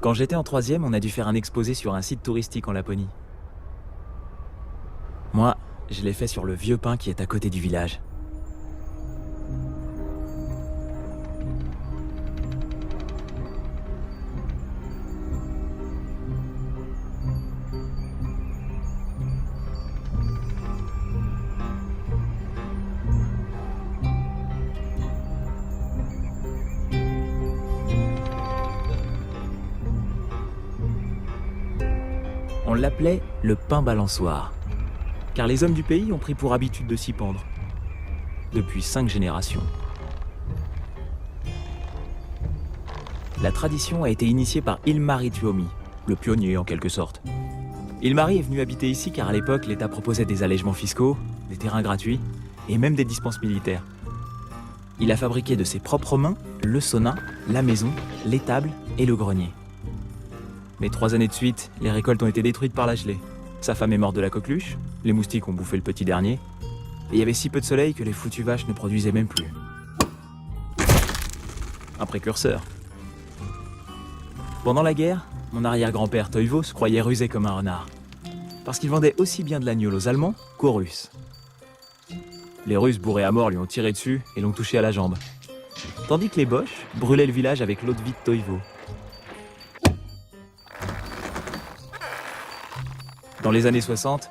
Quand j'étais en troisième, on a dû faire un exposé sur un site touristique en Laponie. Moi, je l'ai fait sur le vieux pin qui est à côté du village. On l'appelait le pain balançoire, car les hommes du pays ont pris pour habitude de s'y pendre, depuis 5 générations. La tradition a été initiée par Ilmari Tuomi, le pionnier en quelque sorte. Ilmari est venu habiter ici car à l'époque l'État proposait des allègements fiscaux, des terrains gratuits et même des dispenses militaires. Il a fabriqué de ses propres mains le sauna, la maison, l'étable et le grenier. Mais 3 années de suite, les récoltes ont été détruites par la gelée. Sa femme est morte de la coqueluche, les moustiques ont bouffé le petit dernier, et il y avait si peu de soleil que les foutues vaches ne produisaient même plus. Un précurseur. Pendant la guerre, mon arrière-grand-père Toivo se croyait rusé comme un renard. Parce qu'il vendait aussi bien de l'agneau aux Allemands qu'aux Russes. Les Russes bourrés à mort lui ont tiré dessus et l'ont touché à la jambe. Tandis que les Boches brûlaient le village avec l'eau de vie de Toivo. Dans les années 60,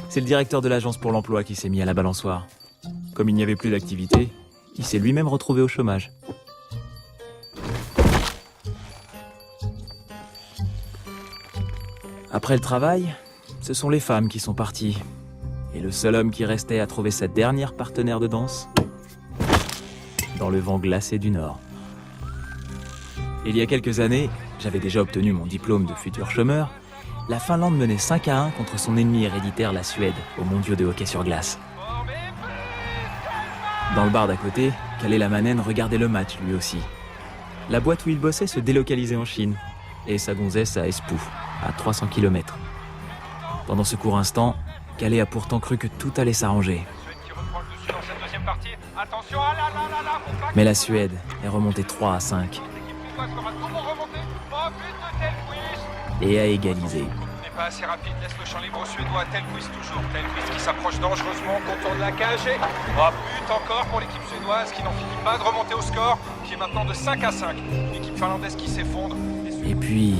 c'est le directeur de l'agence pour l'emploi qui s'est mis à la balançoire. Comme il n'y avait plus d'activité, il s'est lui-même retrouvé au chômage. Après le travail, ce sont les femmes qui sont parties. Et le seul homme qui restait a trouvé sa dernière partenaire de danse dans le vent glacé du Nord. Il y a quelques années, j'avais déjà obtenu mon diplôme de futur chômeur. La Finlande menait 5-1 contre son ennemi héréditaire, la Suède, aux mondiaux de hockey sur glace. Dans le bar d'à côté, Kalle Lamanen regardait le match lui aussi. La boîte où il bossait se délocalisait en Chine, et sa gonzesse à Espoo, à 300 km. Pendant ce court instant, Kalle a pourtant cru que tout allait s'arranger. Mais la Suède est remontée 3-5. Et a égalisé. On n'est pas assez rapide, laisse le champ libre aux Suédois. Tellqvist toujours. Tellqvist qui s'approche dangereusement, contourne la cage et... Oh, but encore pour l'équipe suédoise qui n'en finit pas de remonter au score, qui est maintenant de 5-5. L'équipe finlandaise qui s'effondre. Et puis...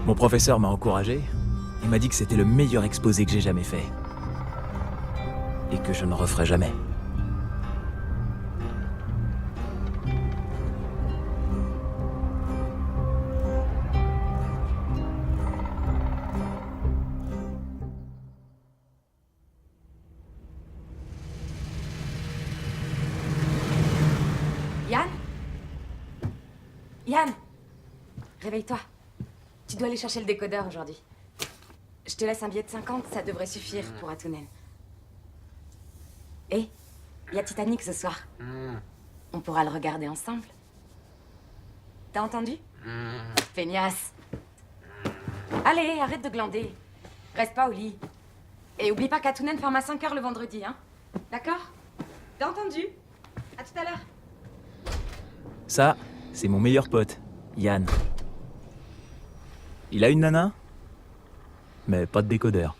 Mon professeur m'a encouragé et m'a dit que c'était le meilleur exposé que j'ai jamais fait. Et que je ne referai jamais. Yann ? Yann ? Réveille-toi. Tu dois aller chercher le décodeur aujourd'hui. Je te laisse un billet de 50, ça devrait suffire pour Atunen. Et il y a Titanic ce soir. On pourra le regarder ensemble. T'as entendu ? Feignasse. Allez, arrête de glander. Reste pas au lit. Et oublie pas qu'Atunen ferme à 5h le vendredi, hein ? D'accord ? T'as entendu ? À tout à l'heure. Ça, c'est mon meilleur pote, Yann. Il a une nana, mais pas de décodeur.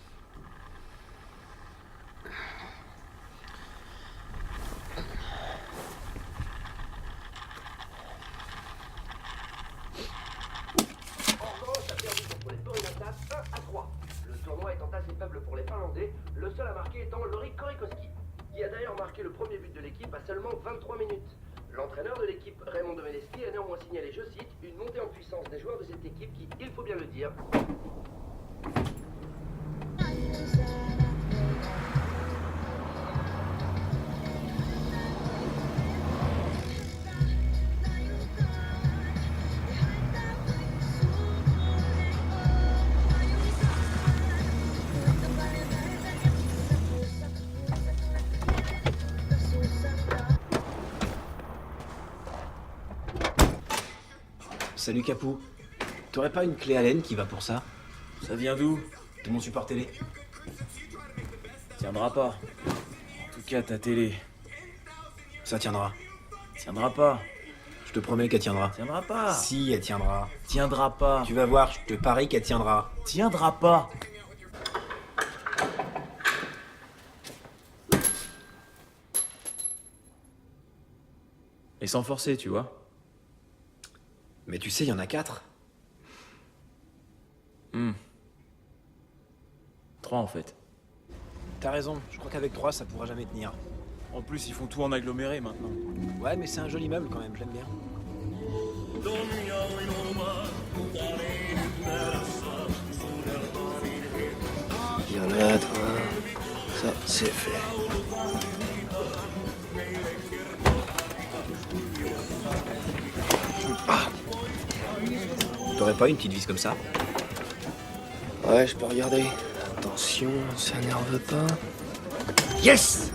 Le tournoi étant assez faible pour les Finlandais, le seul à marquer étant Lori Korikoski, qui a d'ailleurs marqué le premier but de l'équipe à seulement 23 minutes. L'entraîneur de l'équipe, Raymond Domeleski, a néanmoins signalé, je cite, une montée en puissance des joueurs de cette équipe qui, il faut bien le dire, Salut Capou. T'aurais pas une clé Allen qui va pour ça? Ça vient d'où? De mon support télé. Tiendra pas. En tout cas, ta télé. Ça tiendra. Tiendra pas. Je te promets qu'elle tiendra. Tiendra pas. Si, elle tiendra. Tiendra pas. Tu vas voir, je te parie qu'elle tiendra. Tiendra pas. Et sans forcer, tu vois. Mais tu sais, il y en a 4. 3 en fait. T'as raison, je crois qu'avec 3, ça pourra jamais tenir. En plus, ils font tout en aggloméré maintenant. Ouais, mais c'est un joli meuble quand même, j'aime bien. Il y en a, toi. Ça, c'est fait. T'aurais pas une petite vis comme ça? Ouais, je peux regarder. Attention, ça nerve pas. Yes!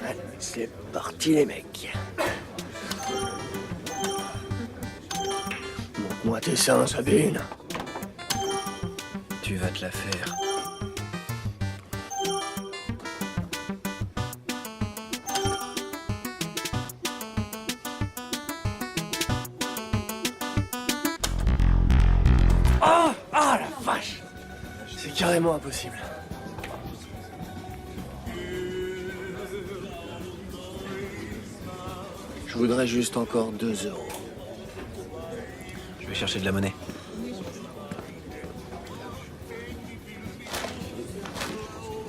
Ouais, c'est parti les mecs. Montre-moi tes seins, Sabine. Tu vas te la faire. Ah la vache! C'est carrément impossible. Je voudrais juste encore 2 €. Je vais chercher de la monnaie.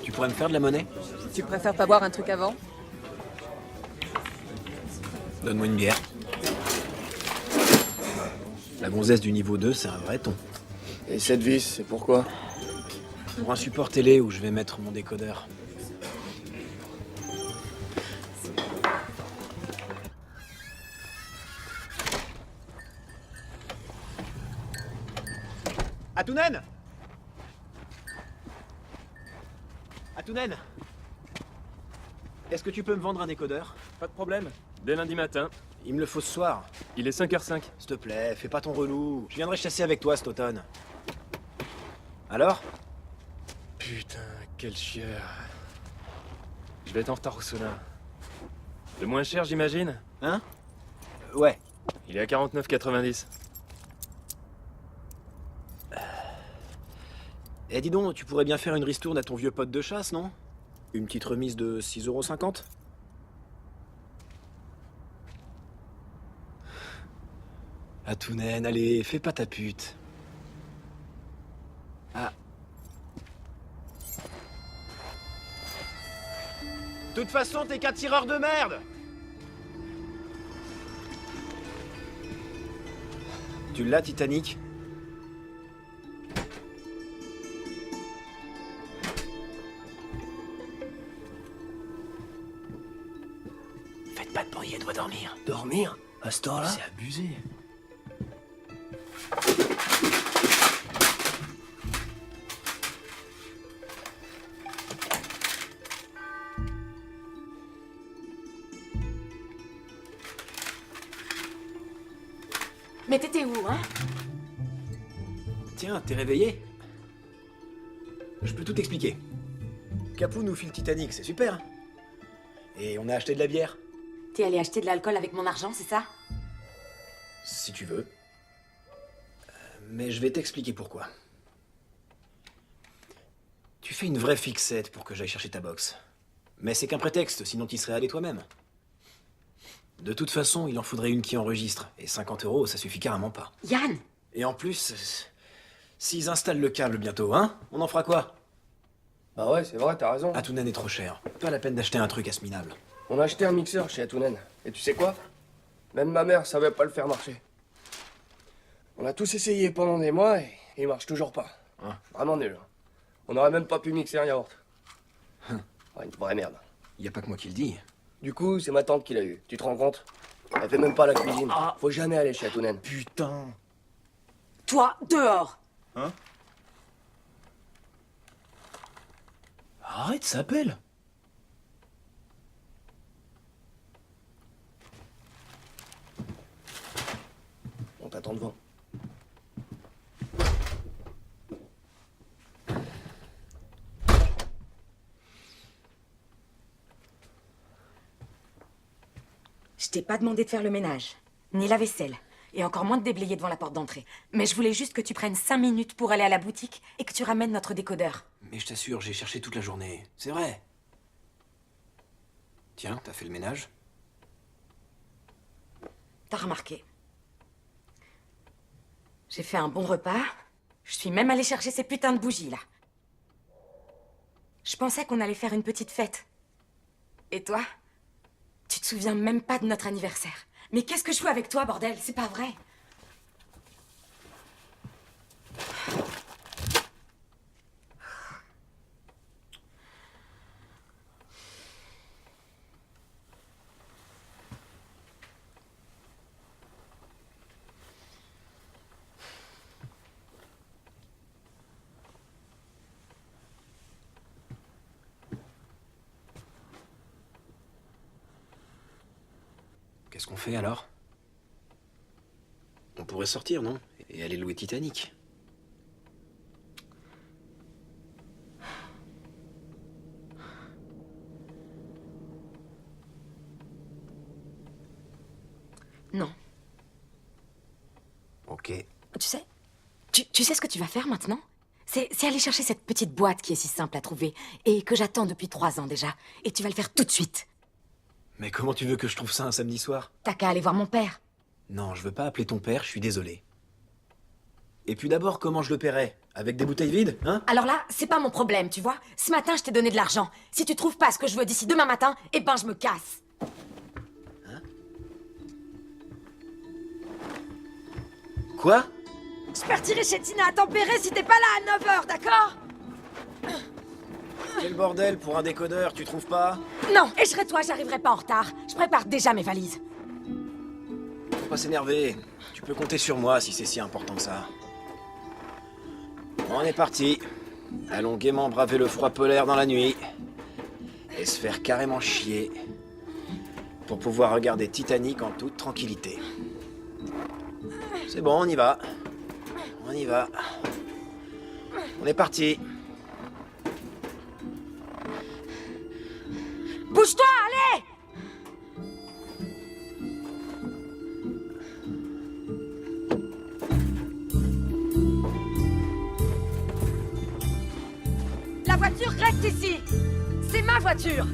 Tu pourrais me faire de la monnaie? Tu préfères pas boire un truc avant? Donne-moi une bière. La gonzesse du niveau 2, c'est un vrai ton. Et cette vis, c'est pourquoi? Pour un support télé où je vais mettre mon décodeur. Atounen! Atounen! Est-ce que tu peux me vendre un décodeur? Pas de problème. Dès lundi matin. Il me le faut ce soir. Il est 5h05. S'il te plaît, fais pas ton relou. Je viendrai chasser avec toi cet automne. Alors? Putain, quel chieur. Je vais être en retard au sauna. Le moins cher, j'imagine? Hein? Ouais. Il est à 49,90. Eh dis donc, tu pourrais bien faire une ristourne à ton vieux pote de chasse, non? Une petite remise de 6,50 €? Atounen, allez, fais pas ta pute. Ah. De toute façon, t'es qu'un tireur de merde! Tu l'as, Titanic? Faites pas de bruit, elle doit dormir. Dormir? À ce temps-là? C'est abusé. Mais t'étais où, hein? Tiens, t'es réveillé? Je peux tout expliquer. Capou nous file Titanic, c'est super. Et on a acheté de la bière. T'es allé acheter de l'alcool avec mon argent, c'est ça? Si tu veux. Mais je vais t'expliquer pourquoi. Tu fais une vraie fixette pour que j'aille chercher ta box. Mais c'est qu'un prétexte, sinon t'y serais allé toi-même. De toute façon, il en faudrait une qui enregistre. Et 50 €, ça suffit carrément pas. Yann! Et en plus, s'ils installent le câble bientôt, hein? On en fera quoi? Bah ouais, c'est vrai, t'as raison. Atounen est trop cher. Pas la peine d'acheter un truc à ce minable. On a acheté un mixeur chez Atounen. Et tu sais quoi? Même ma mère savait pas le faire marcher. On a tous essayé pendant des mois et il marche toujours pas. Hein? Vraiment nul. On aurait même pas pu mixer un yaourt. Ouais, une vraie merde. Y a pas que moi qui le dis. Du coup, c'est ma tante qui l'a eu. Tu te rends compte? Elle fait même pas la cuisine. Faut jamais aller chez Atounen. Putain. Toi, dehors! Arrête, ça appelle. t'attend devant. Je t'ai pas demandé de faire le ménage, ni la vaisselle, et encore moins de déblayer devant la porte d'entrée. Mais je voulais juste que tu prennes 5 minutes pour aller à la boutique et que tu ramènes notre décodeur. Mais je t'assure, j'ai cherché toute la journée. C'est vrai. Tiens, t'as fait le ménage? T'as remarqué. J'ai fait un bon repas. Je suis même allée chercher ces putains de bougies, là. Je pensais qu'on allait faire une petite fête. Et toi? Tu te souviens même pas de notre anniversaire. Mais qu'est-ce que je fais avec toi, bordel? C'est pas vrai. Qu'est-ce qu'on fait alors? On pourrait sortir, non? Et aller louer Titanic. Non. Ok. Tu sais, tu sais ce que tu vas faire maintenant? C'est aller chercher cette petite boîte qui est si simple à trouver et que j'attends depuis 3 ans déjà. Et tu vas le faire tout de suite. Mais comment tu veux que je trouve ça un samedi soir? T'as qu'à aller voir mon père. Non, je veux pas appeler ton père, je suis désolé. Et puis d'abord, comment je le paierai? Avec des bouteilles vides, hein? Alors là, c'est pas mon problème, tu vois. Ce matin, je t'ai donné de l'argent. Si tu trouves pas ce que je veux d'ici demain matin, eh ben je me casse. Hein? Quoi? Je partirai chez Tina à tempérer si t'es pas là à 9h, d'accord? Quel bordel pour un décodeur, tu trouves pas? Non, et je serai toi, j'arriverai pas en retard. Je prépare déjà mes valises. Faut pas s'énerver. Tu peux compter sur moi si c'est si important que ça. On est parti. Allons gaiement braver le froid polaire dans la nuit. Et se faire carrément chier. Pour pouvoir regarder Titanic en toute tranquillité. C'est bon, on y va. On y va. On est parti. Bouge-toi, allez! La voiture reste ici. C'est ma voiture.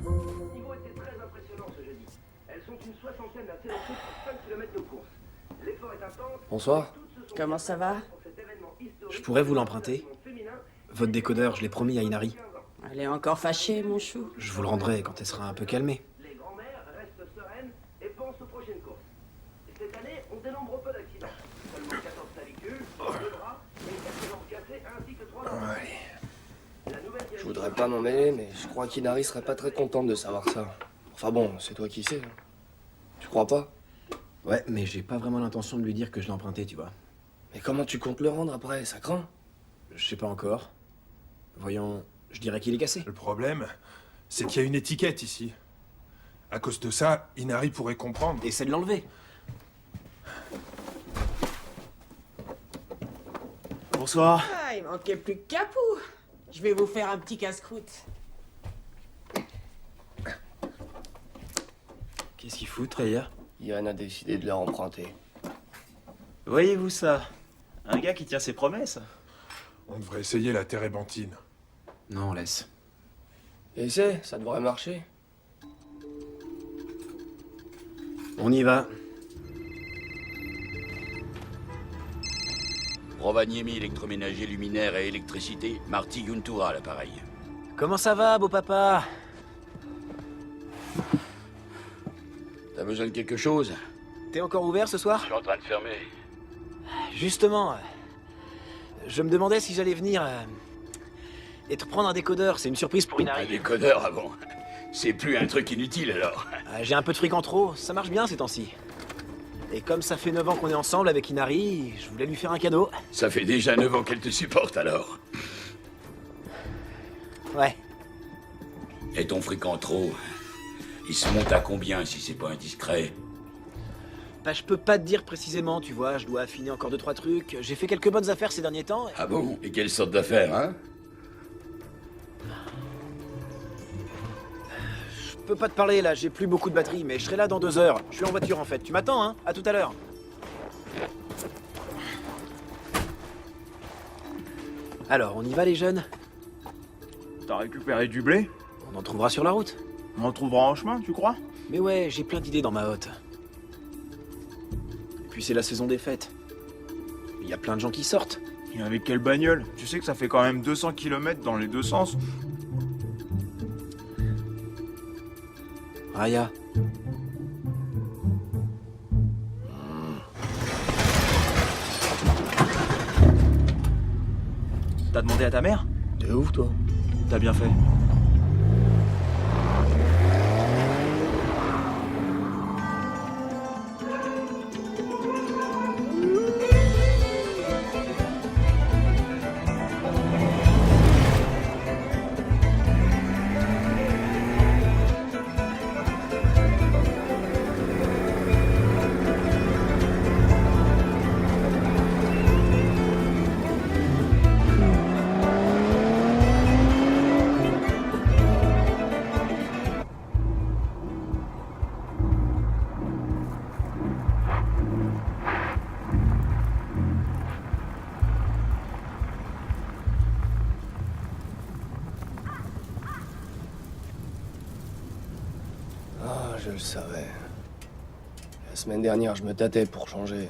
Le niveau était très impressionnant ce jeudi. Elles sont une soixantaine à s'élancer pour 5 km de course. L'effort est intense. Bonsoir. Comment ça va? Pour cet événement historique, Je pourrais vous l'emprunter? féminin, Votre décodeur, je l'ai promis à Inari. Elle est encore fâchée, mon chou. Je vous le rendrai quand elle sera un peu calmée. les grands-mères restent sereines et pensent aux prochaines courses. Cette année, on dénombre peu d'accidents. Seulement 14 clavicules, 2 bras et 4 jambes cassées ainsi que 3 dents. La nouvelle Je voudrais pas m'en mêler, mais je crois qu'Inari serait pas très contente de savoir ça. Enfin bon, c'est toi qui sais. Hein. Tu crois pas? Ouais, mais j'ai pas vraiment l'intention de lui dire que je l'ai emprunté, tu vois. Mais comment tu comptes le rendre après? Ça craint. Je sais pas encore. Voyons, je dirais qu'il est cassé. Le problème, c'est qu'il y a une étiquette ici. À cause de ça, Inari pourrait comprendre. Essaie de l'enlever. Bonsoir. Ah, il manquait plus que Capou. Je vais vous faire un petit casse-croûte. Qu'est-ce qu'il fout, Treya? Yann a décidé de leur emprunter. Voyez-vous ça? Un gars qui tient ses promesses. On devrait essayer la térébenthine. Non, laisse. Essaie, ça devrait marcher. On y va. Rovaniemi, électroménager, luminaire et électricité. Marty Yuntura, à l'appareil. Comment ça va, beau papa? T'as besoin de quelque chose? T'es encore ouvert ce soir? Je suis en train de fermer. Justement, je me demandais si j'allais venir Et te prendre un décodeur, c'est une surprise pour Un Inari. décodeur avant. C'est plus un truc inutile alors. J'ai un peu de fric en trop, ça marche bien ces temps-ci. Et comme ça fait 9 ans qu'on est ensemble avec Inari, je voulais lui faire un cadeau. Ça fait déjà 9 ans qu'elle te supporte alors. Ouais. Et ton fric en trop, il se monte à combien si c'est pas indiscret? Bah, je peux pas te dire précisément, tu vois, je dois affiner encore 2-3 trucs. J'ai fait quelques bonnes affaires ces derniers temps. Ah bon? Et quelle sorte d'affaire, hein? Je peux pas te parler là, j'ai plus beaucoup de batterie, mais je serai là dans 2 heures. Je suis en voiture en fait. Tu m'attends, hein? À tout à l'heure. Alors, on y va les jeunes? T'as récupéré du blé? On en trouvera sur la route. On en trouvera en chemin, tu crois? Mais ouais, j'ai plein d'idées dans ma hotte. Et puis c'est la saison des fêtes. Il y a plein de gens qui sortent. Et avec quelle bagnole? Tu sais que ça fait quand même 200 km dans les deux sens. Raya. T'as demandé à ta mère? T'es ouf, toi. T'as bien fait. Ah, je le savais. La semaine dernière, je me tâtais pour changer.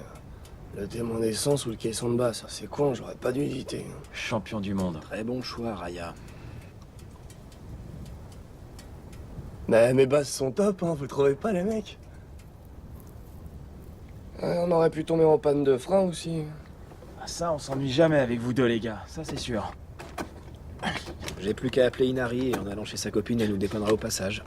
Le témoin d'essence ou le caisson de basse, c'est con, j'aurais pas dû hésiter. Champion du monde. Très bon choix, Raya. Mais mes basses sont top, hein, vous trouvez pas, les mecs? On aurait pu tomber en panne de frein aussi. Ah, ça, on s'ennuie jamais avec vous deux, les gars. Ça, c'est sûr. J'ai plus qu'à appeler Inari et en allant chez sa copine, elle nous dépannera au passage.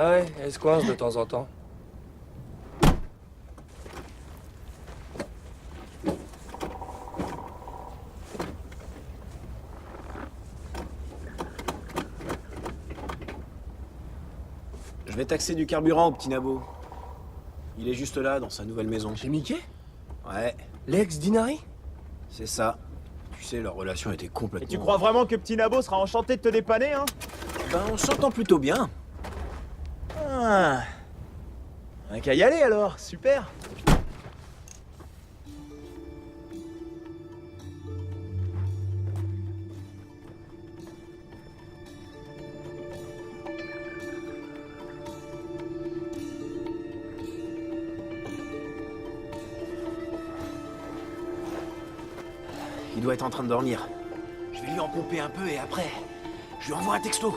Ah ouais, elle se coince de temps en temps. Je vais taxer du carburant au petit Nabo. Il est juste là, dans sa nouvelle maison. Chez Mickey? Ouais, L'ex d'Inari? c'est ça. Tu sais, leur relation était Et complètement... tu crois vraiment que Petit Nabo sera enchanté de te dépanner, hein? Ben, on s'entend plutôt bien. Ah. Un qu'à y aller alors, super. Il doit être en train de dormir. Je vais lui en pomper un peu et après, je lui envoie un texto.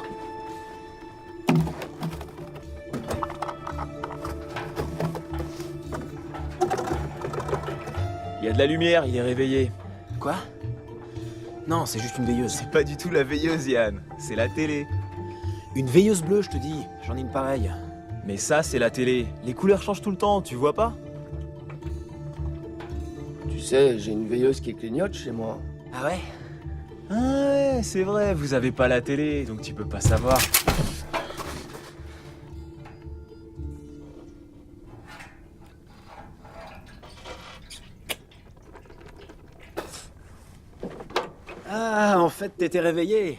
Il y a de la lumière, il est réveillé. Quoi? Non, c'est juste une veilleuse. C'est pas du tout la veilleuse, Yann. C'est la télé. Une veilleuse bleue, je te dis. J'en ai une pareille. Mais ça, c'est la télé. Les couleurs changent tout le temps, tu vois pas? Tu sais, j'ai une veilleuse qui clignote chez moi. Ah ouais? Ah ouais, c'est vrai, vous avez pas la télé, donc tu peux pas savoir. Ah, en fait, t'étais réveillé.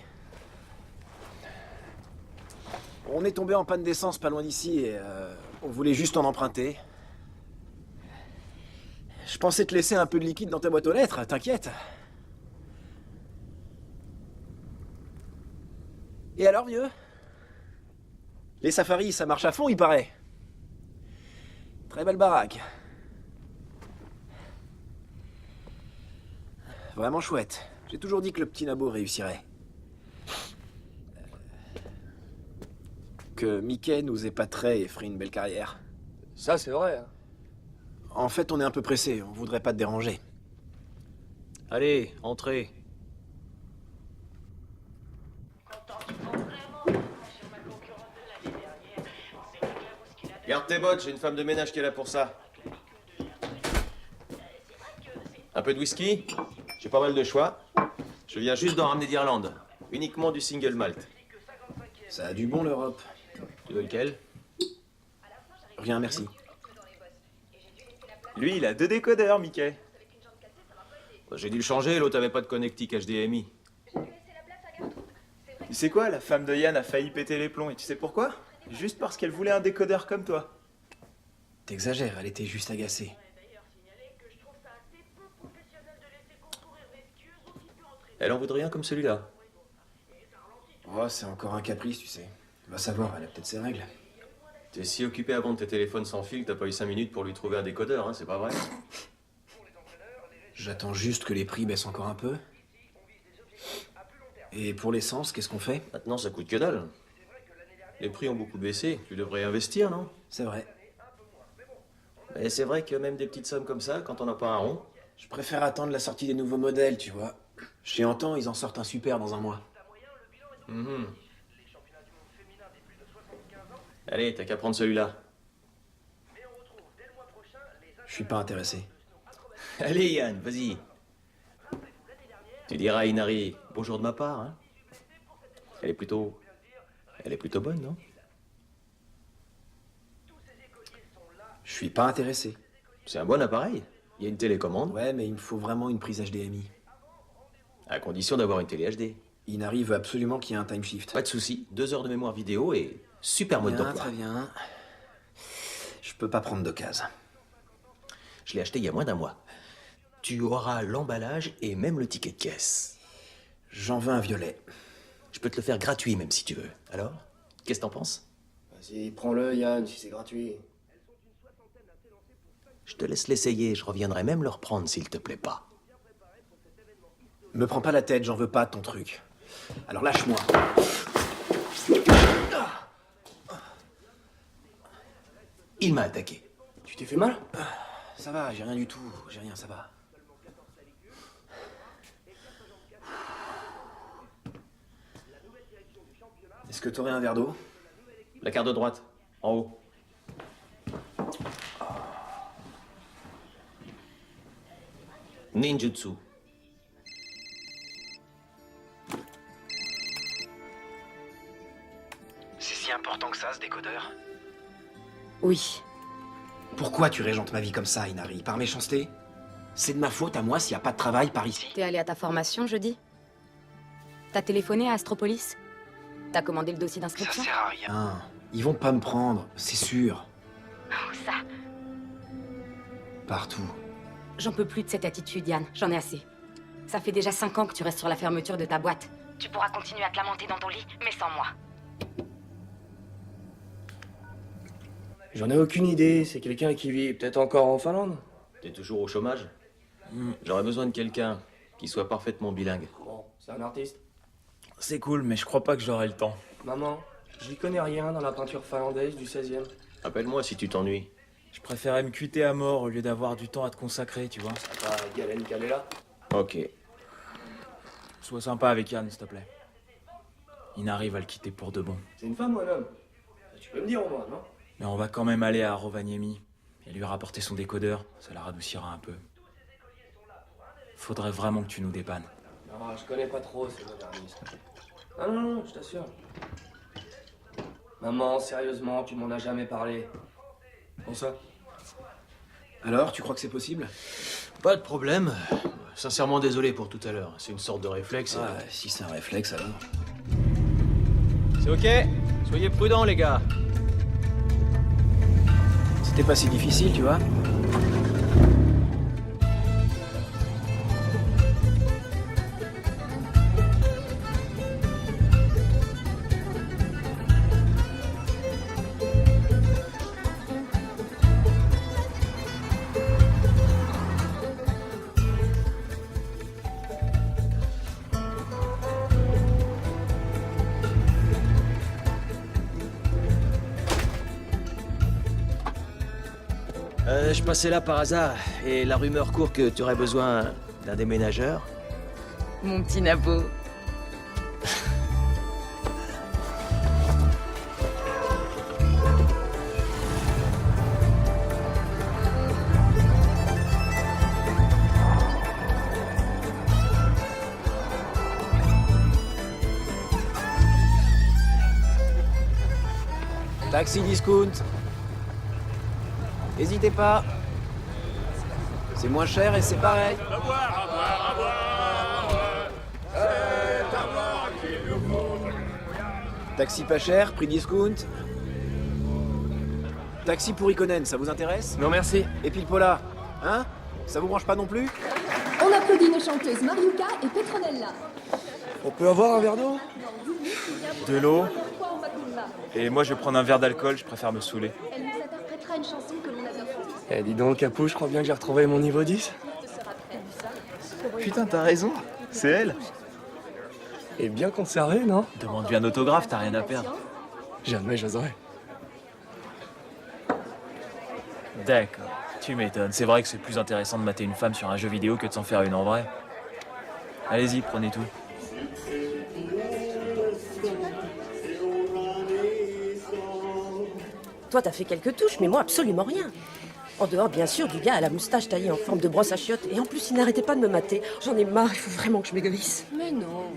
On est tombé en panne d'essence pas loin d'ici et on voulait juste en emprunter. Je pensais te laisser un peu de liquide dans ta boîte aux lettres, t'inquiète. Et alors, vieux? Les safaris, ça marche à fond, il paraît. Très belle baraque. Vraiment chouette. J'ai toujours dit que le petit Nabo réussirait. Que Mickey nous épaterait et ferait une belle carrière. Ça, c'est vrai. Hein. En fait, on est un peu pressé, on voudrait pas te déranger. Allez, entrez. Garde tes bottes, j'ai une femme de ménage qui est là pour ça. Un peu de whisky? J'ai pas mal de choix. Je viens juste d'en ramener d'Irlande. Uniquement du single malt. Ça a du bon, l'Europe. Tu veux lequel? Rien, merci. Lui, il a 2 décodeurs, Mickey. J'ai dû le changer, l'autre avait pas de connectique HDMI. Tu sais quoi, la femme de Yann a failli péter les plombs, et tu sais pourquoi? Juste parce qu'elle voulait un décodeur comme toi. T'exagères, elle était juste agacée. Elle en voudrait un comme celui-là. Oh, c'est encore un caprice, tu sais. Va savoir, elle a peut-être ses règles. T'es si occupé à vendre tes téléphones sans fil que t'as pas eu 5 minutes pour lui trouver un décodeur, hein, c'est pas vrai? J'attends juste que les prix baissent encore un peu. Et pour l'essence, qu'est-ce qu'on fait? Maintenant, ça coûte que dalle. Les prix ont beaucoup baissé, tu devrais investir, non? C'est vrai. Et c'est vrai que même des petites sommes comme ça, quand on n'a pas un rond... Je préfère attendre la sortie des nouveaux modèles, tu vois. Chez Antan, ils en sortent un super dans un mois. Mhm. Allez, t'as qu'à prendre celui-là. Je suis pas intéressé. Allez, Yann, vas-y. Tu diras à Inari, bonjour de ma part, hein. Elle est plutôt bonne, non? Je suis pas intéressé. C'est un bon appareil. Il y a une télécommande. Ouais, mais il me faut vraiment une prise HDMI. À condition d'avoir une télé HD. Inari veut absolument qu'il y ait un time shift. Pas de souci. 2 heures de mémoire vidéo et super mode d'emploi. Très bien. Je peux pas prendre d'occasion. Je l'ai acheté il y a moins d'un mois. Tu auras l'emballage et même le ticket de caisse. J'en veux un violet. Je peux te le faire gratuit même si tu veux. Alors, qu'est-ce que t'en penses? Vas-y, prends-le, Yann, si c'est gratuit. Je te laisse l'essayer, je reviendrai même le reprendre s'il te plaît pas. Me prends pas la tête, j'en veux pas de ton truc. Alors lâche-moi. Il m'a attaqué. Tu t'es fait mal? Ça va, j'ai rien du tout. J'ai rien, ça va. Est-ce que t'aurais un verre d'eau? La carte de droite, en haut. Ninjutsu. C'est si important que ça, ce décodeur? Oui. Pourquoi tu régentes ma vie comme ça, Inari? Par méchanceté? C'est de ma faute à moi s'il n'y a pas de travail par ici. T'es allé à ta formation jeudi? T'as téléphoné à Astropolis? T'as commandé le dossier d'inscription? Ça sert à rien. Ils vont pas me prendre, c'est sûr. Où ça? Partout. J'en peux plus de cette attitude, Yann. J'en ai assez. Ça fait déjà 5 ans que tu restes sur la fermeture de ta boîte. Tu pourras continuer à te lamenter dans ton lit, mais sans moi. J'en ai aucune idée, c'est quelqu'un qui vit peut-être encore en Finlande. T'es toujours au chômage? J'aurais besoin de quelqu'un qui soit parfaitement bilingue. Bon, c'est un artiste. C'est cool, mais je crois pas que j'aurai le temps. Maman, j'y connais rien dans la peinture finlandaise du 16e. Appelle-moi si tu t'ennuies. Je préférais me cuiter à mort au lieu d'avoir du temps à te consacrer, tu vois. Ah, Galen Kalela. Ok. Sois sympa avec Yann, s'il te plaît. Inari va le quitter pour de bon. C'est une femme ou un homme? Tu peux me dire au moins, non? Mais on va quand même aller à Rovaniemi et lui rapporter son décodeur. Ça la radoucira un peu. Faudrait vraiment que tu nous dépannes. Non, je connais pas trop ces modernistes. Non, non, non, je t'assure. Maman, sérieusement, tu m'en as jamais parlé. Bon ça? Alors, tu crois que c'est possible? Pas de problème. Sincèrement désolé pour tout à l'heure. C'est une sorte de réflexe. Ah, si c'est un réflexe, alors. C'est ok. Soyez prudents, les gars. C'était pas si difficile, tu vois. Je passais là par hasard, et la rumeur court que tu aurais besoin d'un déménageur. Mon petit Nabo. Taxi discount. N'hésitez pas. C'est moins cher et c'est pareil. Taxi pas cher, prix discount. Taxi pour Ikonen, ça vous intéresse? Non merci. Et Pilpola, hein? Ça vous branche pas non plus? On applaudit nos chanteuses Mariuka et Petronella. On peut avoir un verre d'eau? De l'eau. Et moi, je vais prendre un verre d'alcool, je préfère me saouler. Elle nous interprétera une chanson que l'on a bien faite. Eh, dis donc, Capou, je crois bien que j'ai retrouvé mon niveau 10. Putain, t'as raison, c'est elle. Et bien conservé, non? Demande-lui un autographe, t'as rien à perdre. Jamais j'oserais. D'accord, tu m'étonnes. C'est vrai que c'est plus intéressant de mater une femme sur un jeu vidéo que de s'en faire une en vrai. Allez-y, prenez tout. Toi, t'as fait quelques touches, mais moi, absolument rien. En dehors, bien sûr, du gars à la moustache taillée en forme de brosse à chiottes. Et en plus, il n'arrêtait pas de me mater. J'en ai marre, il faut vraiment que je m'égoïsse. Mais non.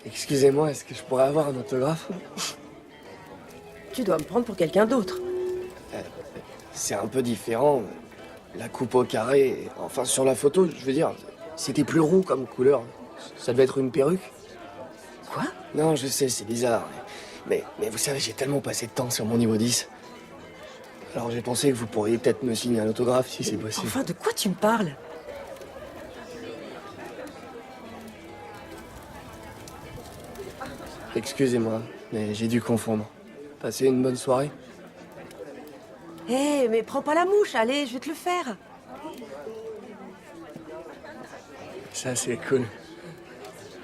Excusez-moi, est-ce que je pourrais avoir un autographe? Tu dois me prendre pour quelqu'un d'autre. C'est un peu différent. La coupe au carré, enfin sur la photo, je veux dire, c'était plus roux comme couleur. Ça devait être une perruque. Quoi? Non, je sais, c'est bizarre. Mais vous savez, j'ai tellement passé de temps sur mon niveau 10. Alors j'ai pensé que vous pourriez peut-être me signer un autographe si c'est possible. Enfin, de quoi tu me parles? Excusez-moi, mais j'ai dû confondre. Passez une bonne soirée. Hé, mais prends pas la mouche, allez, je vais te le faire. Ça, c'est cool.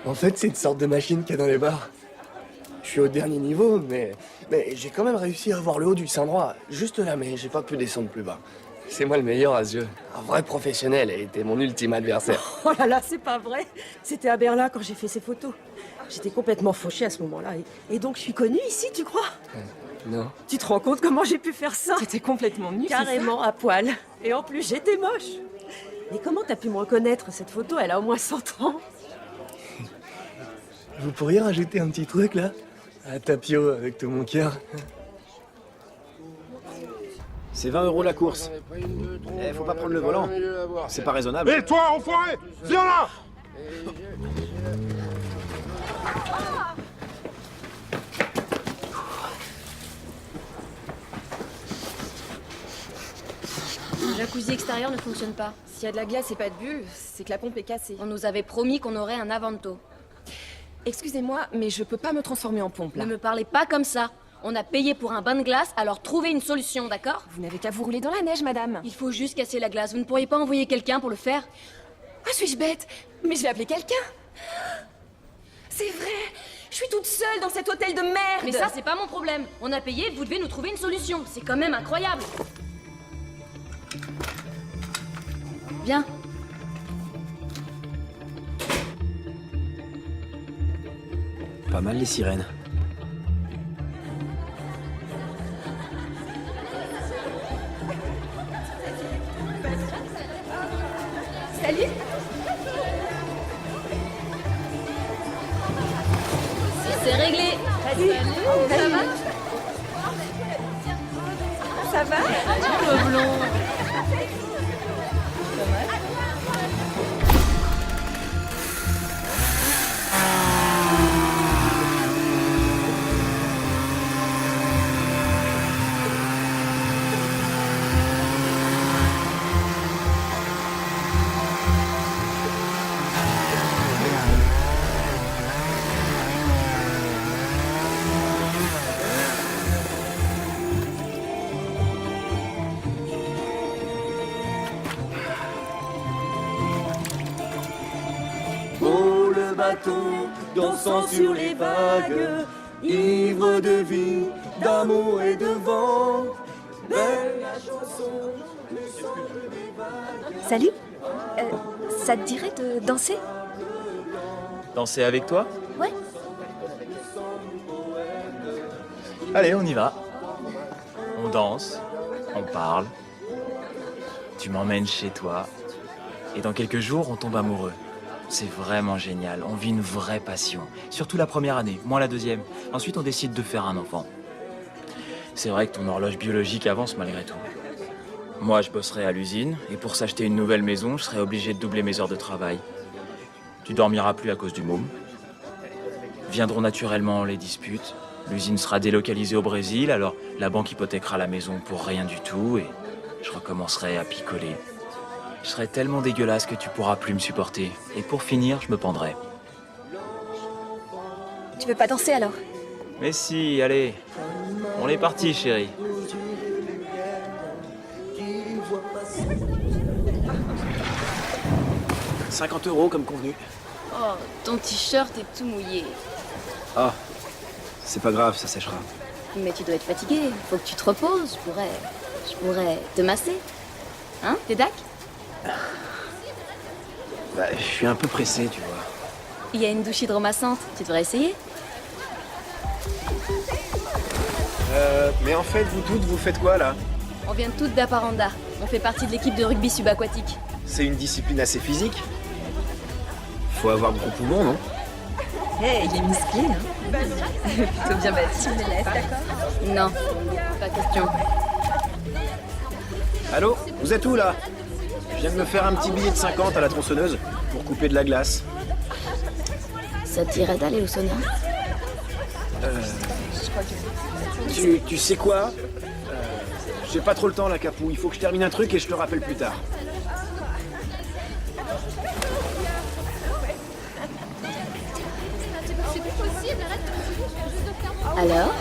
En fait, c'est une sorte de machine qu'il y a dans les bars. Je suis au dernier niveau, mais j'ai quand même réussi à avoir le haut du sein droit. Juste là, mais j'ai pas pu descendre plus bas. C'est moi le meilleur à ce jeu. Un vrai professionnel et était mon ultime adversaire. Oh là là, c'est pas vrai. C'était à Berlin quand j'ai fait ces photos. J'étais complètement fauchée à ce moment-là. Et donc, je suis connue ici, tu crois? Non. Tu te rends compte comment j'ai pu faire ça? T'étais complètement nue. Carrément à poil. Et en plus, j'étais moche. Mais comment t'as pu me reconnaître? Cette photo, elle a au moins 100 ans. Vous pourriez rajouter un petit truc, là? À Tapio, avec tout mon cœur. C'est 20 € la course. Eh, faut pas prendre le volant. C'est pas raisonnable. Et toi, enfoiré! Viens là! Le jacuzzi extérieur ne fonctionne pas. S'il y a de la glace et pas de bulle, c'est que la pompe est cassée. On nous avait promis qu'on aurait un Avanto. Excusez-moi, mais je peux pas me transformer en pompe, là. Ne me parlez pas comme ça. On a payé pour un bain de glace, alors trouvez une solution, d'accord? Vous n'avez qu'à vous rouler dans la neige, madame. Il faut juste casser la glace. Vous ne pourriez pas envoyer quelqu'un pour le faire? Ah, suis-je bête? Mais je vais appeler quelqu'un. C'est vrai. Je suis toute seule dans cet hôtel de merde. Mais ça, c'est pas mon problème. On a payé, vous devez nous trouver une solution. C'est quand même incroyable. Viens. Pas mal les sirènes. Salut. C'est réglé. Salut. Ça va? Ça va? Le blond. Oh, le bateau dansant sur les vagues, ivre de vie, d'amour et de vent. Belle la chanson Salut. Ça te dirait de danser? Danser avec toi? Ouais. Allez, on y va. On danse, on parle. Tu m'emmènes chez toi. Et dans quelques jours, on tombe amoureux. C'est vraiment génial. On vit une vraie passion. Surtout la première année, moins la deuxième. Ensuite, on décide de faire un enfant. C'est vrai que ton horloge biologique avance malgré tout. Moi, je bosserai à l'usine. Et pour s'acheter une nouvelle maison, je serai obligé de doubler mes heures de travail. Tu dormiras plus à cause du môme. Viendront naturellement les disputes. L'usine sera délocalisée au Brésil, alors la banque hypothéquera la maison pour rien du tout et je recommencerai à picoler. Je serai tellement dégueulasse que tu pourras plus me supporter. Et pour finir, je me pendrai. Tu veux pas danser alors? Mais si, allez. On est parti, chérie. « 50 € comme convenu. Oh, ton t-shirt est tout mouillé. Ah, c'est pas grave, ça séchera. Mais tu dois être fatigué. Faut que tu te reposes. Je pourrais te masser. Hein, t'es dac? Bah, je suis un peu pressé, tu vois. Il y a une douche hydromassante. Tu devrais essayer. Mais en fait, vous toutes, vous faites quoi, là? On vient toutes d'Aparanda. On fait partie de l'équipe de rugby subaquatique. C'est une discipline assez physique. Faut avoir de gros poumons, non? Hey, il est musclé, hein? Plutôt bien bâti. Tu me laisses, d'accord? Non, pas question. Allô? Vous êtes où, là? Je viens de me faire un petit billet de 50 à la tronçonneuse pour couper de la glace. Ça t'irait d'aller au sauna? Tu sais quoi? J'ai pas trop le temps, là, Capou. Il faut que je termine un truc et je te rappelle plus tard. Alors?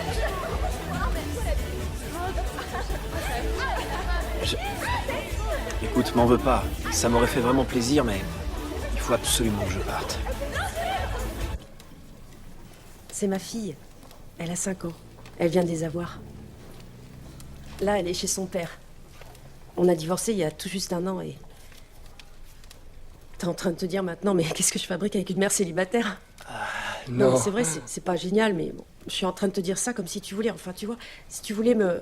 Écoute, m'en veux pas. Ça m'aurait fait vraiment plaisir, mais il faut absolument que je parte. C'est ma fille. Elle a 5 ans. Elle vient de les avoir. Là, elle est chez son père. On a divorcé il y a tout juste 1 an et... T'es en train de te dire maintenant, mais qu'est-ce que je fabrique avec une mère célibataire? Non. Mais c'est vrai, c'est pas génial, mais bon, je suis en train de te dire ça comme si tu voulais, enfin, tu vois, si tu voulais me...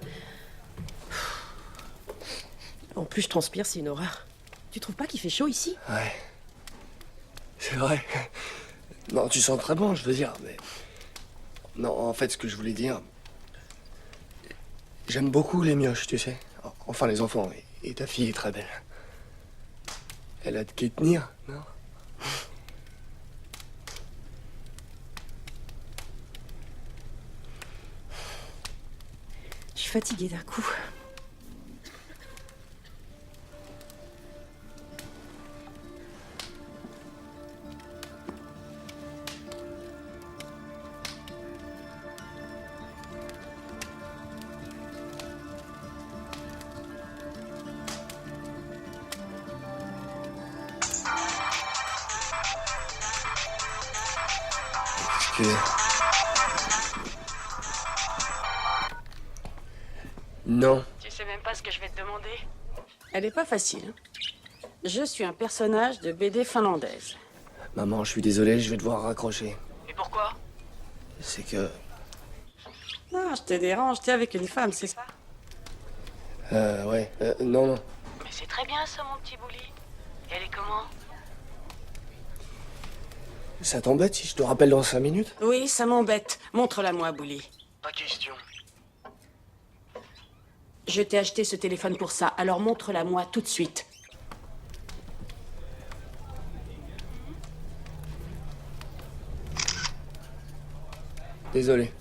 En plus, je transpire, c'est une horreur. Tu trouves pas qu'il fait chaud ici? Ouais. C'est vrai. Non, tu sens très bon, je veux dire, mais... Non, en fait, ce que je voulais dire... J'aime beaucoup les mioches, tu sais. Enfin, les enfants, et ta fille est très belle. Elle a de qui tenir, non? Je suis fatiguée d'un coup. Non. Tu sais même pas ce que je vais te demander? Elle est pas facile. Hein. Je suis un personnage de BD finlandaise. Maman, je suis désolé, je vais devoir raccrocher. Et pourquoi? C'est que... Non, je te dérange, t'es avec une femme, c'est ça? Ouais. Non, non. Mais c'est très bien ça, mon petit bouli. Elle est comment? Ça t'embête si je te rappelle dans 5 minutes? Oui, ça m'embête. Montre-la-moi, Bouli. Pas question. Je t'ai acheté ce téléphone pour ça, alors montre-la-moi tout de suite. Désolé.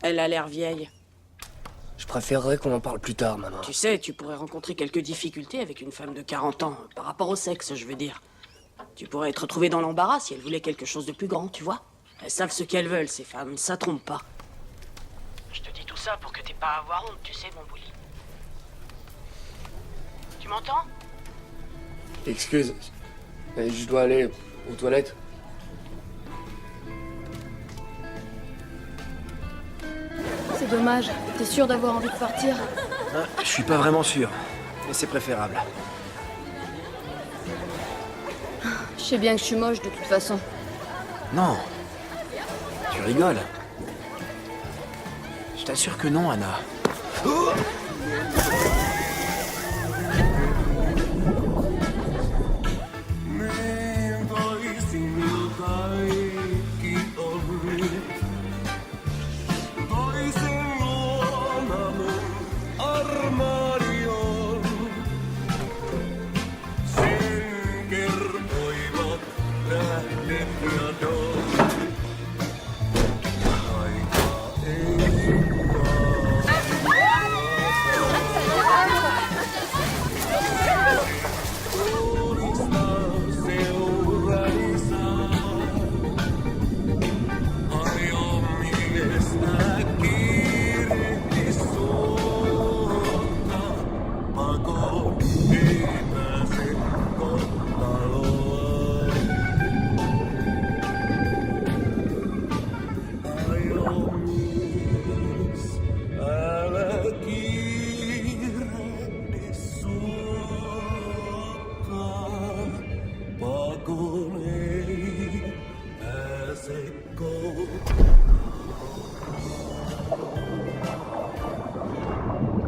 Elle a l'air vieille. Je préférerais qu'on en parle plus tard, maman. Tu sais, tu pourrais rencontrer quelques difficultés avec une femme de 40 ans, par rapport au sexe, je veux dire. Tu pourrais te retrouver dans l'embarras si elle voulait quelque chose de plus grand, tu vois. Elles savent ce qu'elles veulent, ces femmes, ça trompe pas. Je te dis tout ça pour que t'aies pas à avoir honte, tu sais, mon Bouli. Tu m'entends? Excuse, mais je dois aller aux toilettes. C'est C'est dommage. T'es sûr d'avoir envie de partir? Je suis pas vraiment sûr, mais c'est préférable. Je sais bien que je suis moche de toute façon. Non. Tu rigoles. Je t'assure que non, Anna. Oh!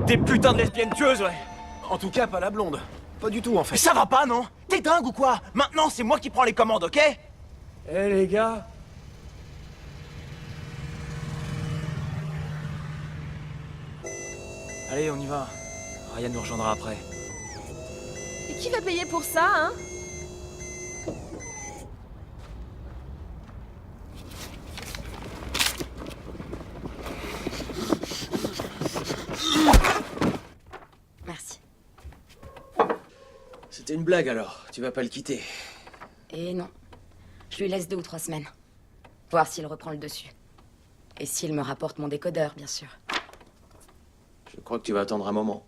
Des putains de lesbiennes tueuses, ouais. En tout cas, pas la blonde. Pas du tout, en fait. Mais ça va pas, non? T'es dingue ou quoi? Maintenant, c'est moi qui prends les commandes, ok? Eh les gars. Allez, on y va. Ryan nous rejoindra après. Et qui va payer pour ça, hein? Merci. C'était une blague alors, tu vas pas le quitter. Et non. Je lui laisse 2 ou 3 semaines. Voir s'il reprend le dessus. Et s'il me rapporte mon décodeur, bien sûr. Je crois que tu vas attendre un moment.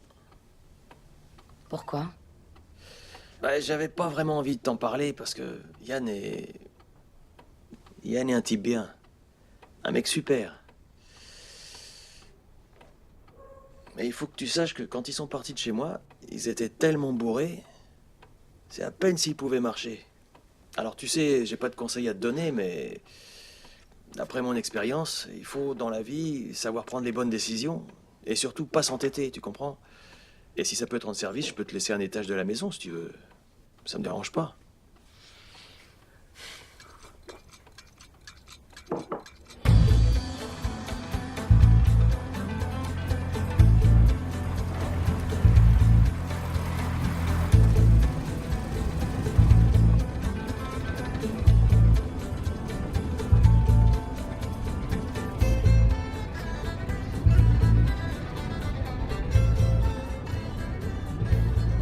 Pourquoi? Bah, j'avais pas vraiment envie de t'en parler parce que Yann est un type bien. Un mec super. Mais il faut que tu saches que quand ils sont partis de chez moi, ils étaient tellement bourrés, c'est à peine s'ils pouvaient marcher. Alors tu sais, j'ai pas de conseils à te donner, mais d'après mon expérience, il faut dans la vie savoir prendre les bonnes décisions et surtout pas s'entêter, tu comprends? Et si ça peut te rendre service, je peux te laisser un étage de la maison si tu veux. Ça me dérange pas.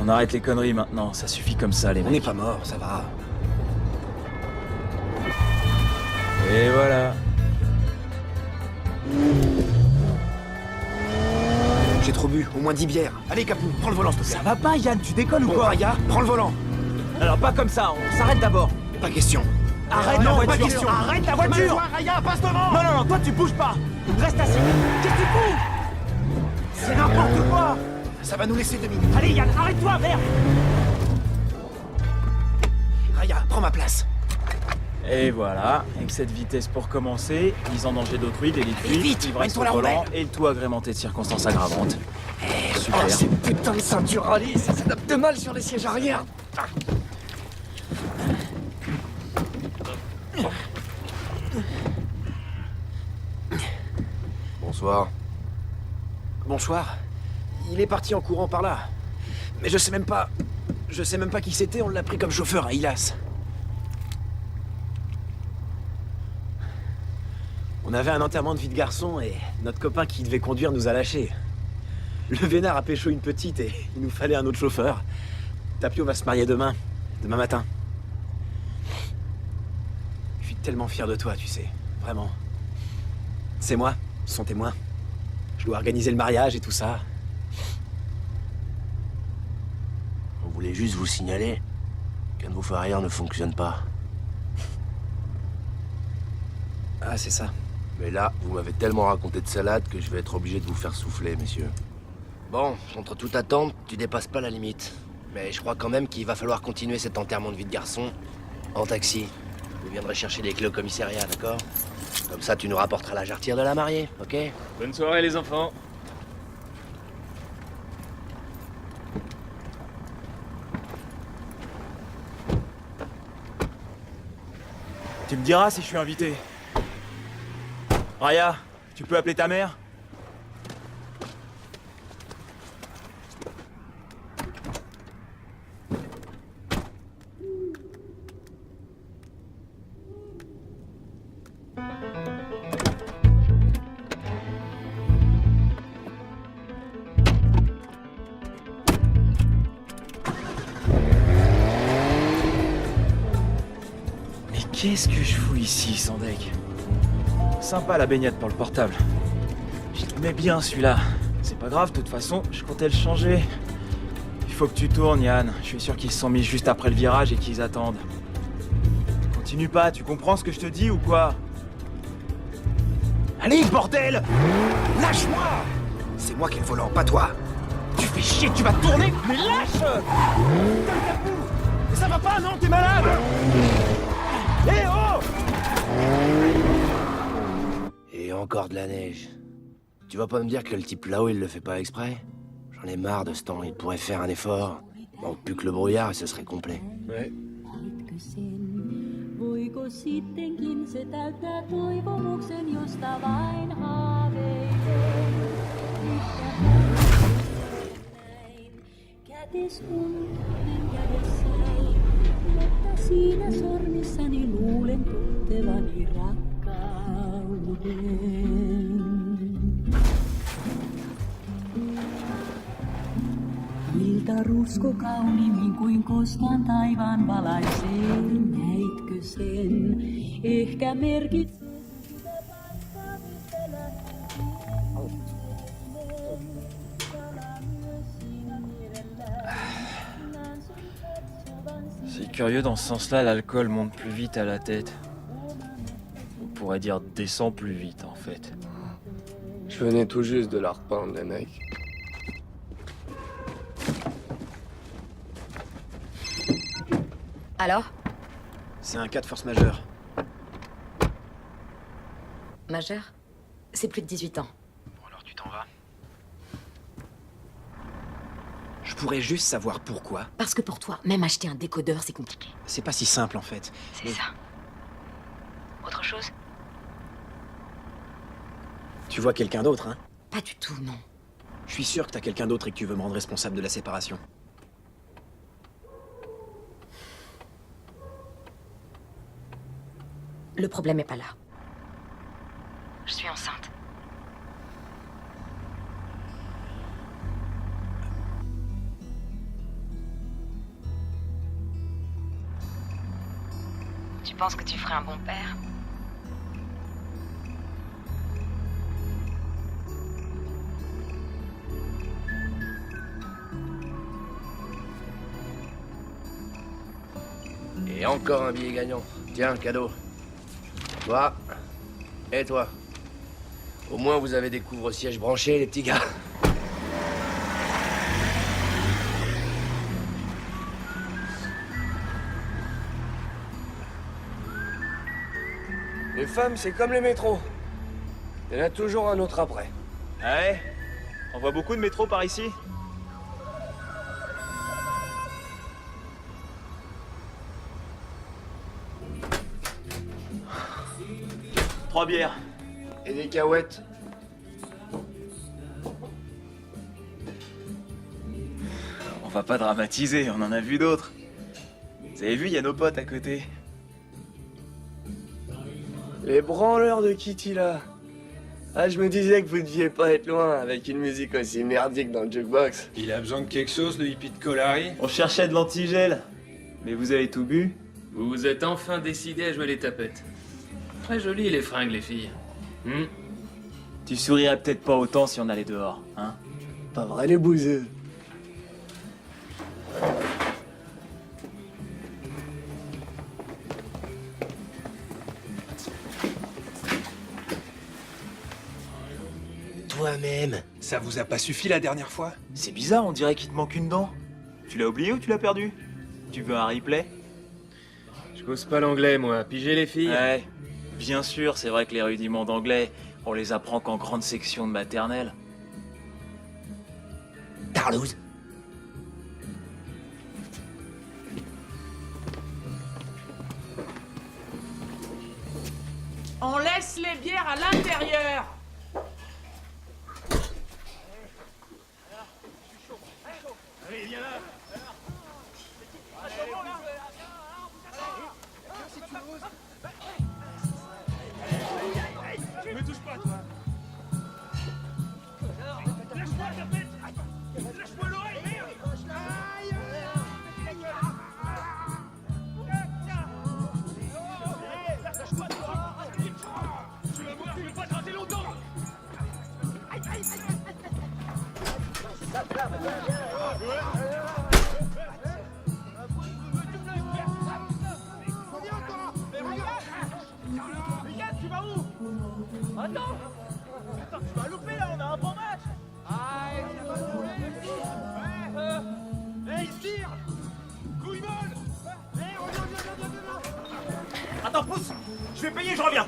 On arrête les conneries maintenant, ça suffit comme ça, les mecs. On n'est pas mort, ça va. Et voilà. J'ai trop bu, au moins 10 bières. Allez, Capou, prends le volant, s'il te plaît. Ça va pas, Yann, tu déconnes ou Bon, quoi? Raya, prends le volant. Alors pas comme ça, on s'arrête d'abord. Pas question. Arrête la non, voiture. pas question. Arrête la voiture. Raya, passe devant. Non, non, non, toi tu bouges pas. Reste assis. Qu'est-ce que tu fous? C'est n'importe quoi. Ça va nous laisser 2 minutes. Allez, Yann, arrête-toi, merde. Raya, prends ma place. Et voilà, avec cette vitesse pour commencer, mise en danger d'autrui, délit de fuite, vite, ivresse au mets-toi la volant rondelle. et le tout agrémenté de circonstances aggravantes. Super. Oh, ces putains de ceintures rallye, ça s'adapte mal sur les sièges arrière. Bonsoir. Bonsoir. Il est parti en courant par là. Mais je sais même pas qui c'était, on l'a pris comme chauffeur à Hilas. On avait un enterrement de vie de garçon et notre copain qui devait conduire nous a lâchés. Le vénard a pécho une petite et il nous fallait un autre chauffeur. Tapio va se marier demain matin. Je suis tellement fier de toi, tu sais, vraiment. C'est moi, son témoin. Je dois organiser le mariage et tout ça. On voulait juste vous signaler qu'un de vos farrières ne fonctionne pas. Ah, c'est ça. Mais là, vous m'avez tellement raconté de salade que je vais être obligé de vous faire souffler, messieurs. Bon, contre toute attente, tu dépasses pas la limite. Mais je crois quand même qu'il va falloir continuer cet enterrement de vie de garçon en taxi. Vous viendrez chercher les clés au commissariat, d'accord? Comme ça, tu nous rapporteras la jarretière de la mariée, ok? Bonne soirée les enfants. Tu me diras si je suis invité. Raya, tu peux appeler ta mère? Qu'est-ce que je fous ici, Sandek? Sympa la baignade pour le portable. Je l'aimais bien celui-là. C'est pas grave, de toute façon, je comptais le changer. Il faut que tu tournes, Yann. Je suis sûr qu'ils se sont mis juste après le virage et qu'ils attendent. Continue pas, tu comprends ce que je te dis ou quoi? Allez, bordel! Lâche-moi! C'est moi qui ai le volant, pas toi. Tu fais chier, tu vas tourner? Mais lâche! Donne ta boue! Mais ça va pas, non? T'es malade! Eh oh! Et encore de la neige. Tu vas pas me dire que le type là-haut, il le fait pas exprès? J'en ai marre de ce temps, il pourrait faire un effort. Manque plus que le brouillard et ce serait complet. Ouais. Voiko sittenkin se täyttää toivomuksen, josta vain haaveilen. Näin kätes untunen kädessäni, mutta siinä sormissani luulen tuntevani rakkauden. Ilta rusko kauniimmin kuin koskaan taivaan valaisee, näitkö sen? Ehkä merkitsee sitä paikkaa, mistä C'est curieux, dans ce sens-là, l'alcool monte plus vite à la tête. On pourrait dire descend plus vite, en fait. Je venais tout juste de la repeindre, les mecs. Alors? C'est un cas de force majeure. Majeur? C'est plus de 18 ans. Bon, alors tu t'en vas? Je pourrais juste savoir pourquoi. Parce que pour toi, même acheter un décodeur, c'est compliqué. C'est pas si simple en fait. C'est ça. Autre chose? Tu vois quelqu'un d'autre, hein? Pas du tout, non. Je suis sûr que t'as quelqu'un d'autre et que tu veux me rendre responsable de la séparation. Le problème est pas là. Je suis enceinte. Tu penses que tu ferais un bon père? Et encore un billet gagnant. Tiens, cadeau. Toi. Et toi. Au moins, vous avez des couvre-sièges branchés, les petits gars. Les femmes, c'est comme les métros. Il y en a toujours un autre après. Ah ouais? On voit beaucoup de métro par ici? Trois bières. Et des cahuètes. On va pas dramatiser, on en a vu d'autres. Vous avez vu, il y a nos potes à côté. Les branleurs de Kitty, là. Ah, je me disais que vous deviez pas être loin avec une musique aussi merdique dans le jukebox. Il a besoin de quelque chose, le hippie de Colari? On cherchait de l'antigel. Mais vous avez tout bu? Vous vous êtes enfin décidé à jouer les tapettes. Très jolies les fringues, les filles. Tu sourirais peut-être pas autant si on allait dehors, hein? Pas vrai, les bouseux. moi-même. Ça vous a pas suffi la dernière fois? C'est bizarre, on dirait qu'il te manque une dent. Tu l'as oublié ou tu l'as perdu? Tu veux un replay? Je cause pas l'anglais, moi. Pigez les filles. Ouais, bien sûr, c'est vrai que les rudiments d'anglais, on les apprend qu'en grande section de maternelle. Tarlouse. On laisse les bières à l'intérieur. Allez, viens là. Me touche pas, toi. Lâche-moi, tapette. Lâche-moi l'oreille, merde. Lâche-moi, toi. Tu vas voir, je vais pas te rater longtemps. Tu vas où? Attends, tu vas louper là, on a un bon match. Aïe, ça va rouler. Ouais, il tire. Couille molle. Reviens. Attends, pousse! Je vais payer, je reviens!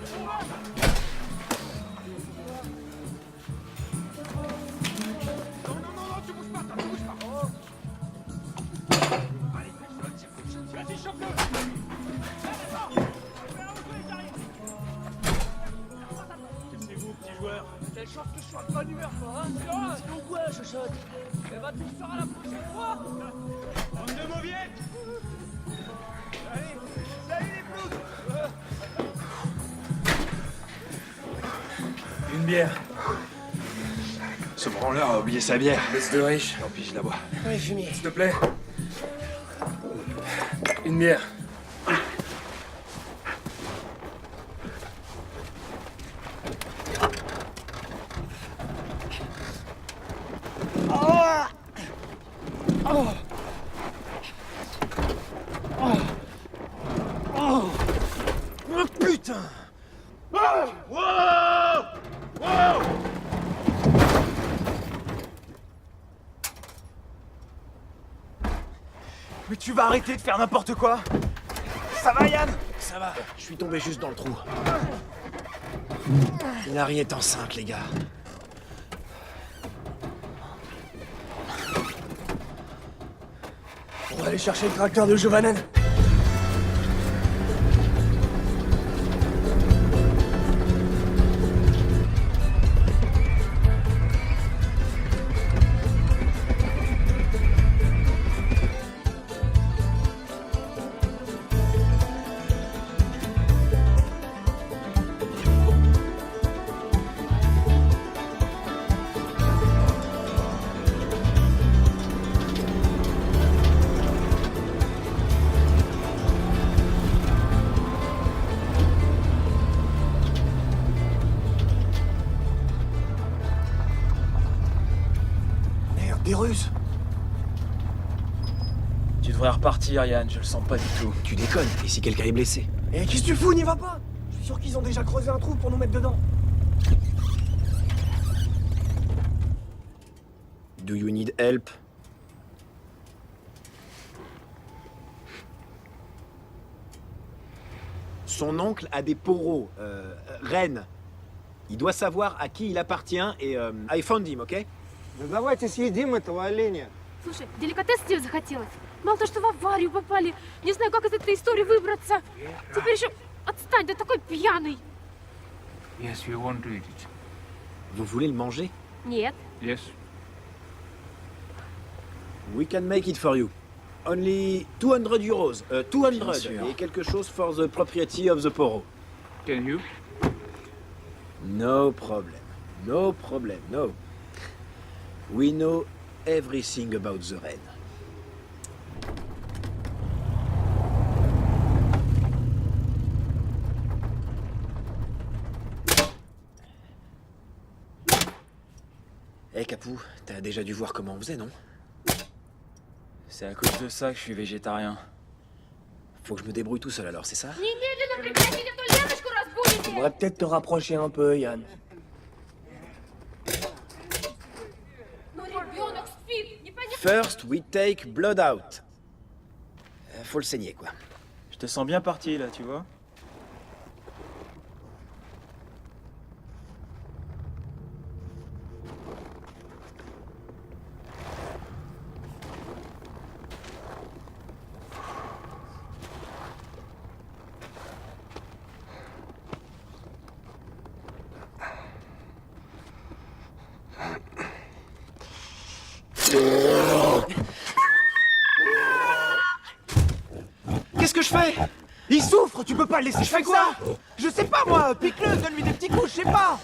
Non, tu bouges pas, tu bouge pas. Allez, vas-y, chope-le. Cassez-vous, petit joueur. Quelle chance que je sois de bonne humeur, toi, hein? Sinon quoi, chochotte? Eh ben, tu le sauras la prochaine fois. Bande de mauviettes. Allez, salut les ploucs. Une bière. Ce branleur a oublié sa bière. Laisse de riche. Tant pis, je la bois. Ouais, fumier. S'il te plaît. Une bière. Oh putain! Mais tu vas arrêter de faire n'importe quoi? Ça va, Yann? Ça va, je suis tombé juste dans le trou. Hilary est enceinte, les gars. On va aller chercher le tracteur de Giovannen. Des Russes. Tu devrais repartir, Yann, je le sens pas du tout. Tu déconnes, et si quelqu'un est blessé? Et qu'est-ce que tu fous, n'y va pas? Je suis sûr qu'ils ont déjà creusé un trou pour nous mettre dedans. Do you need help? Son oncle a des poros, Rennes. Il doit savoir à qui il appartient et I found him, ok? Да давайте съедим этого оленя. Слушай, деликатес тебе захотелось. Мало того, что в аварию попали. Не знаю, как из этой истории выбраться. Теперь еще отстань, ты такой пьяный. Yes, you want to eat it. Vous voulez le manger? Нет. Yes. We can make it for you. Only 200 euros. 200 Bien sûr. et quelque chose for the propriety of the poro. Can you? No problem. No problem, no. We know everything about the Rennes. Eh Capou, t'as déjà dû voir comment on faisait, non? C'est à cause de ça que je suis végétarien. Faut que je me débrouille tout seul alors, c'est ça? Немедленно прекратите эту Леночку разбудите! Faudrait peut-être te rapprocher un peu, Yann. First, we take blood out. Faut le saigner, quoi. Je te sens bien parti, là, tu vois. Qu'est-ce que je fais? Il souffre, tu peux pas le laisser. Je fais quoi? Je sais pas moi, pique-le, donne-lui des petits coups, je sais pas.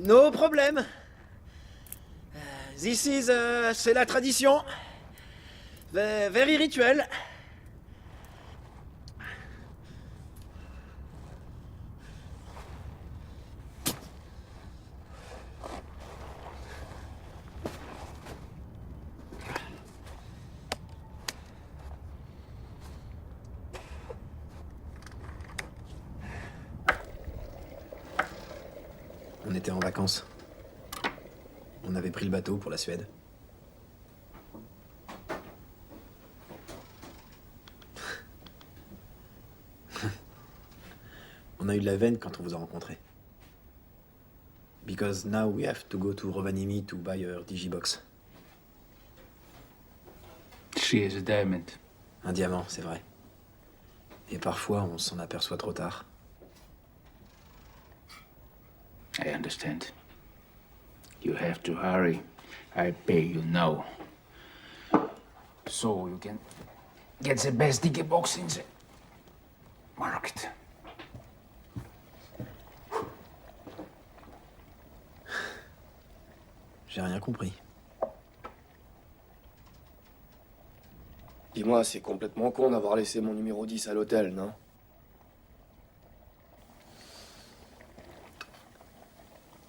No problème. This is, c'est la tradition. Very rituel. On était en vacances. On avait pris le bateau pour la Suède. On a eu de la veine quand on vous a rencontré. Because now we have to go to Rovaniemi to buy her digibox. She is a diamond. Un diamant, c'est vrai. Et parfois, on s'en aperçoit trop tard. I understand. You have to hurry. I pay you now. So you can get the best digibox in the market. J'ai rien compris. Dis-moi, c'est complètement con d'avoir laissé mon numéro 10 à l'hôtel, non?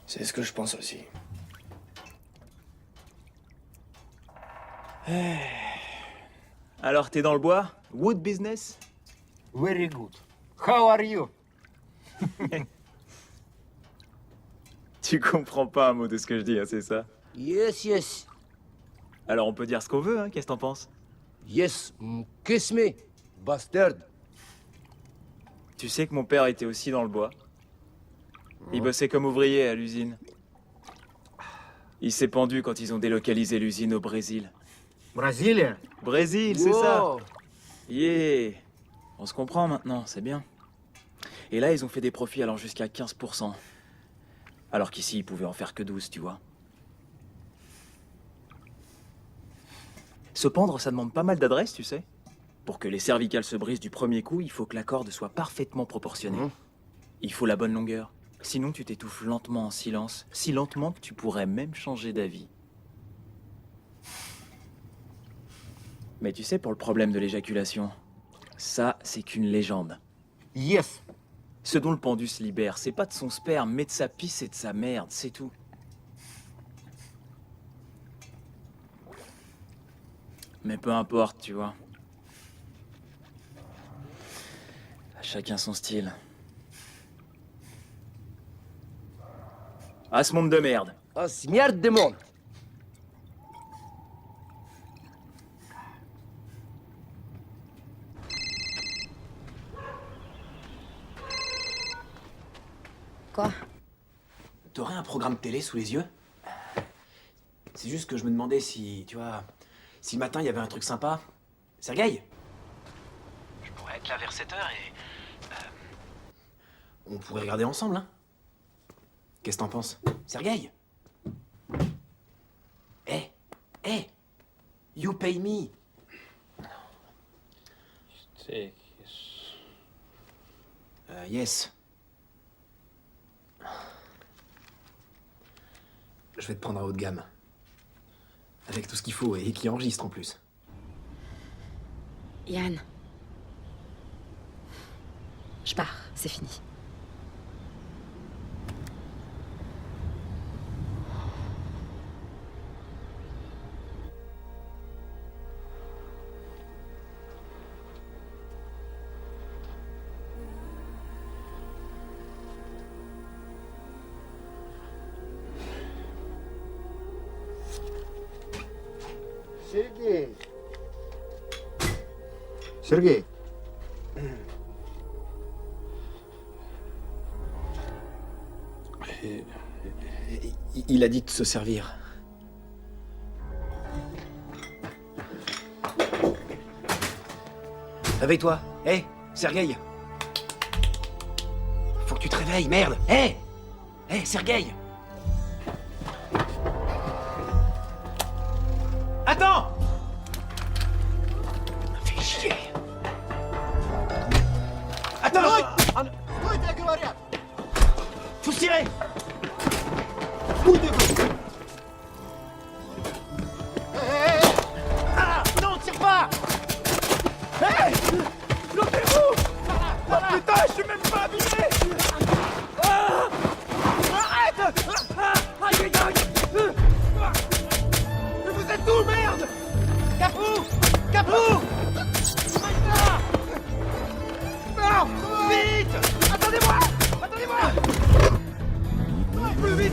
C'est ce que je pense aussi. Alors, t'es dans le bois? Wood business? Very good. How are you? Tu comprends pas un mot de ce que je dis, hein, c'est ça? Yes, yes. Alors, on peut dire ce qu'on veut, hein? Qu'est-ce que t'en penses? Yes, kiss me, bastard. Tu sais que mon père était aussi dans le bois. Il bossait comme ouvrier à l'usine. Il s'est pendu quand ils ont délocalisé l'usine au Brésil. Brésil? Brésil, c'est ça. Wow. Yeah. On se comprend maintenant, c'est bien. Et là, ils ont fait des profits allant jusqu'à 15%. Alors qu'ici, ils pouvaient en faire que 12, tu vois. Se pendre, ça demande pas mal d'adresse, tu sais. Pour que les cervicales se brisent du premier coup, il faut que la corde soit parfaitement proportionnée. Il faut la bonne longueur. Sinon, tu t'étouffes lentement en silence, si lentement que tu pourrais même changer d'avis. Mais tu sais, pour le problème de l'éjaculation, ça, c'est qu'une légende. Yes. Ce dont le pendu se libère, c'est pas de son sperme, mais de sa pisse et de sa merde, c'est tout. Mais peu importe, tu vois. À chacun son style. À ce monde de merde. Ah, c'est merde de monde. Quoi? T'aurais un programme télé sous les yeux? C'est juste que je me demandais si, tu vois, si le matin il y avait un truc sympa. Sergueï? Je pourrais être là vers 7h et... on pourrait regarder ensemble, hein? Qu'est-ce que t'en penses? Sergueï? Hey, you pay me. Yes. Je vais te prendre un haut de gamme. Avec tout ce qu'il faut et qui enregistre en plus. Yann. Je pars, c'est fini. Сергей! Сергей! Il a dit de se servir. Réveille-toi. Hé, Sergueï. Faut que tu te réveilles, merde. Hé Sergueï. Attends. Fais chier. Attends. Стойте, говорят! Faut se tirer. Ah, non, tire pas. Hé, bloquez-vous. Oh putain, je suis même pas habillé. Ah, arrête. Aïe, aïe, aïe. Mais vous êtes où, merde? Capou. Non, vite. Attendez-moi. Plus vite.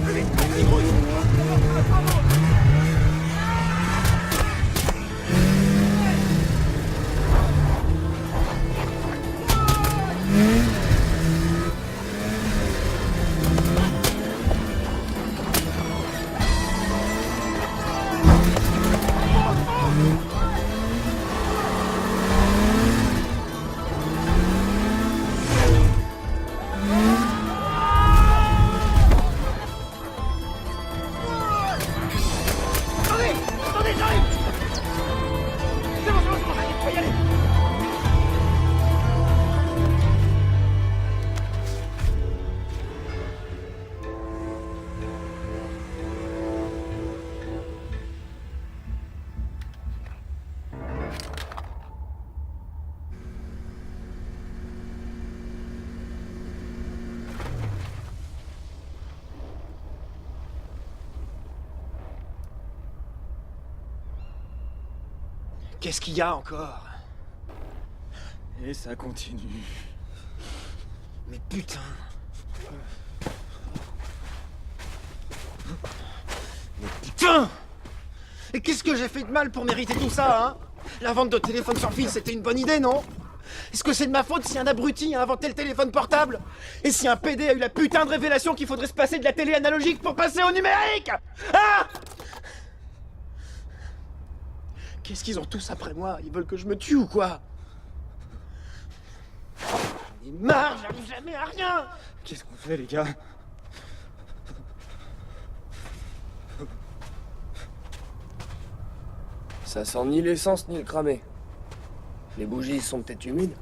Attendez, j'arrive. C'est bon, faut y aller. Qu'est-ce qu'il y a encore? Et ça continue. Mais putain. Mais putain! Et qu'est-ce que j'ai fait de mal pour mériter tout ça, hein? La vente de téléphone sans fil, c'était une bonne idée, non? Est-ce que c'est de ma faute si un abruti a inventé le téléphone portable? Et si un PD a eu la putain de révélation qu'il faudrait se passer de la télé analogique pour passer au numérique? Hein? Qu'est-ce qu'ils ont tous après moi? Ils veulent que je me tue ou quoi? J'en ai marre, j'arrive jamais à rien! Qu'est-ce qu'on fait, les gars? Ça sent ni l'essence ni le cramé. Les bougies sont peut-être humides.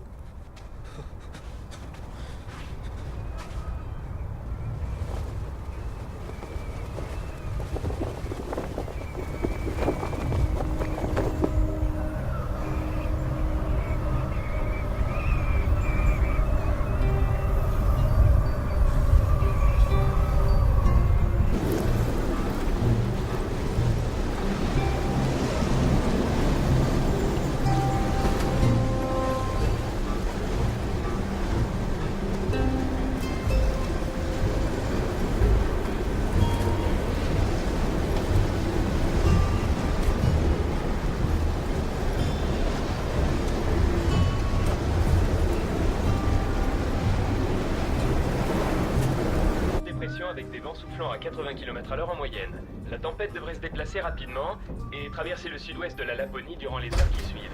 Avec des vents soufflant à 80 km/h en moyenne. La tempête devrait se déplacer rapidement et traverser le sud-ouest de la Laponie durant les heures qui suivent.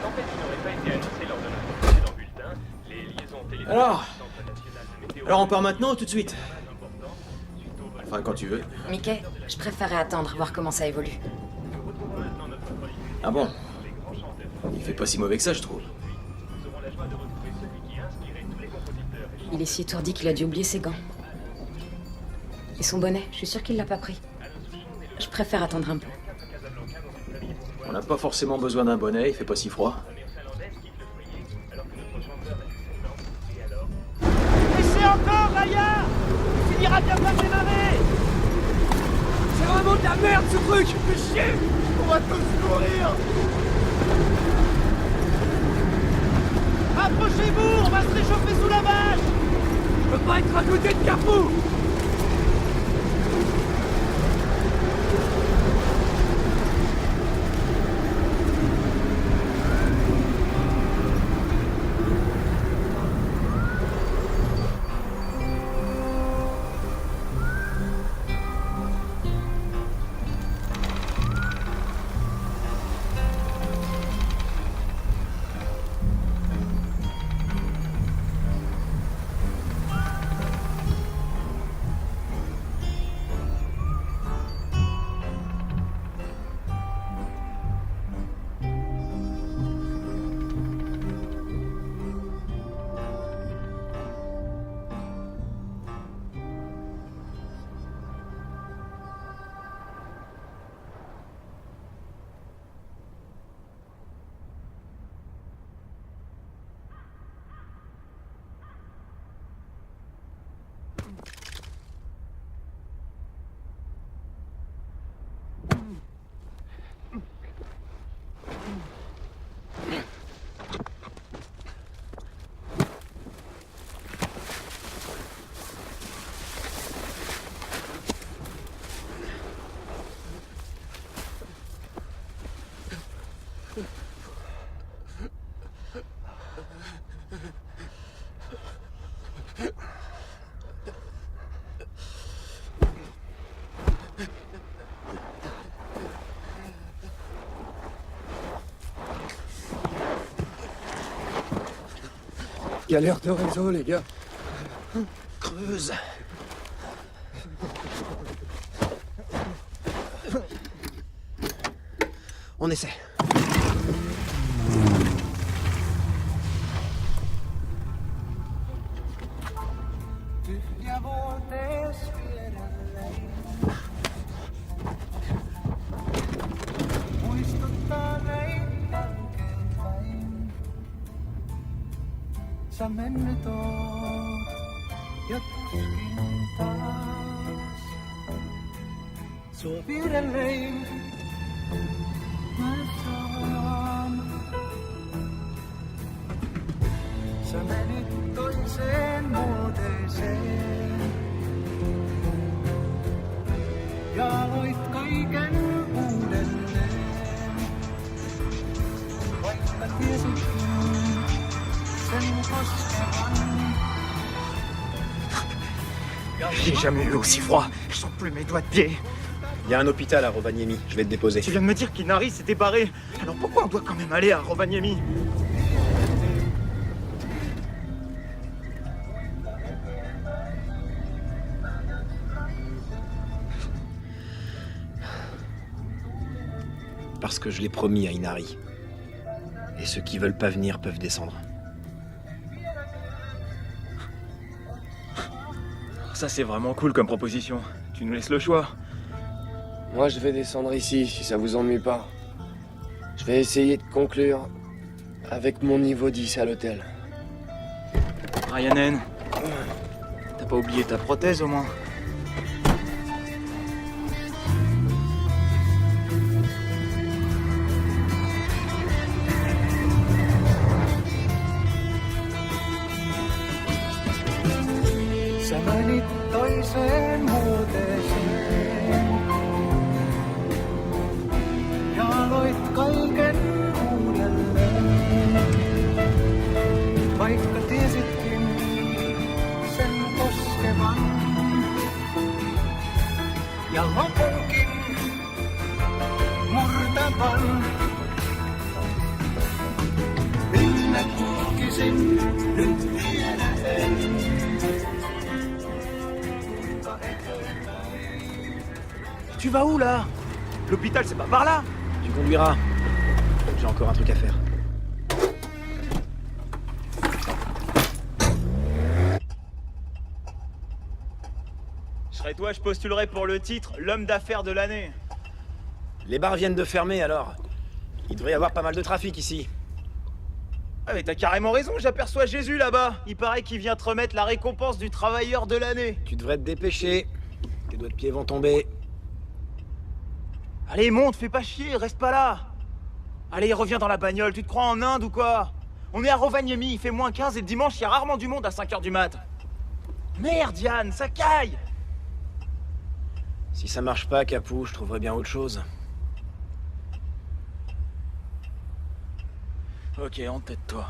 Tempête qui n'aurait pas été annoncée lors de notre précédent bulletin. Les liaisons téléphoniques du Centre national de météo... Alors on part maintenant ou tout de suite? Enfin, quand tu veux. Mickey, je préférerais attendre, voir comment ça évolue. Ah bon? Il fait pas si mauvais que ça, je trouve. Il est si étourdi qu'il a dû oublier ses gants. Et son bonnet, je suis sûre qu'il l'a pas pris. Je préfère attendre un peu. On n'a pas forcément besoin d'un bonnet, il fait pas si froid. Raya! Tu finiras bien par démarrer! C'est vraiment de la merde ce truc! Fais chier! On va tous mourir! Approchez-vous! On va se réchauffer sous la vache! Je peux pas être à côté de Carrefour! Galère de réseau, les gars. Creuse. On essaie. Sä mennyt oot jotkuskin taas. Sua virellein mä saan. Sä menit toiseen muoteeseen. Ja aloit kaiken uudelleen. Vaikka tiesitkin J'ai jamais eu aussi froid. Je sens plus mes doigts de pied. Il y a un hôpital à Rovaniemi, je vais te déposer. Tu viens de me dire qu'Inari s'était barré. Alors pourquoi on doit quand même aller à Rovaniemi? Parce que je l'ai promis à Inari. Et ceux qui veulent pas venir peuvent descendre. Ça, c'est vraiment cool comme proposition. Tu nous laisses le choix. Moi, je vais descendre ici, si ça vous ennuie pas. Je vais essayer de conclure avec mon niveau 10 à l'hôtel. Ryanen, t'as pas oublié ta prothèse au moins? Sä menit toiseen muoteeseen. Ja aloit kaiken uudelleen. Vaikka tiesitkin sen koskevan. Ja lopunkin murtavan. Minne kulkisin nyt vielä en. Tu vas où là? L'hôpital c'est pas par là. Tu conduiras. J'ai encore un truc à faire. Je serais toi, je postulerais pour le titre l'homme d'affaires de l'année. Les bars viennent de fermer alors. Il devrait y avoir pas mal de trafic ici. Ah mais t'as carrément raison, j'aperçois Jésus là-bas. Il paraît qu'il vient te remettre la récompense du travailleur de l'année. Tu devrais te dépêcher. Tes doigts de pied vont tomber. Allez, monte, fais pas chier, reste pas là. Allez, reviens dans la bagnole, tu te crois en Inde ou quoi? On est à Rovaniemi, il fait moins 15 et le dimanche, il y a rarement du monde à 5h du mat. Merde, Yann, ça caille. Si ça marche pas, Capou, je trouverai bien autre chose. Ok, en tête toi.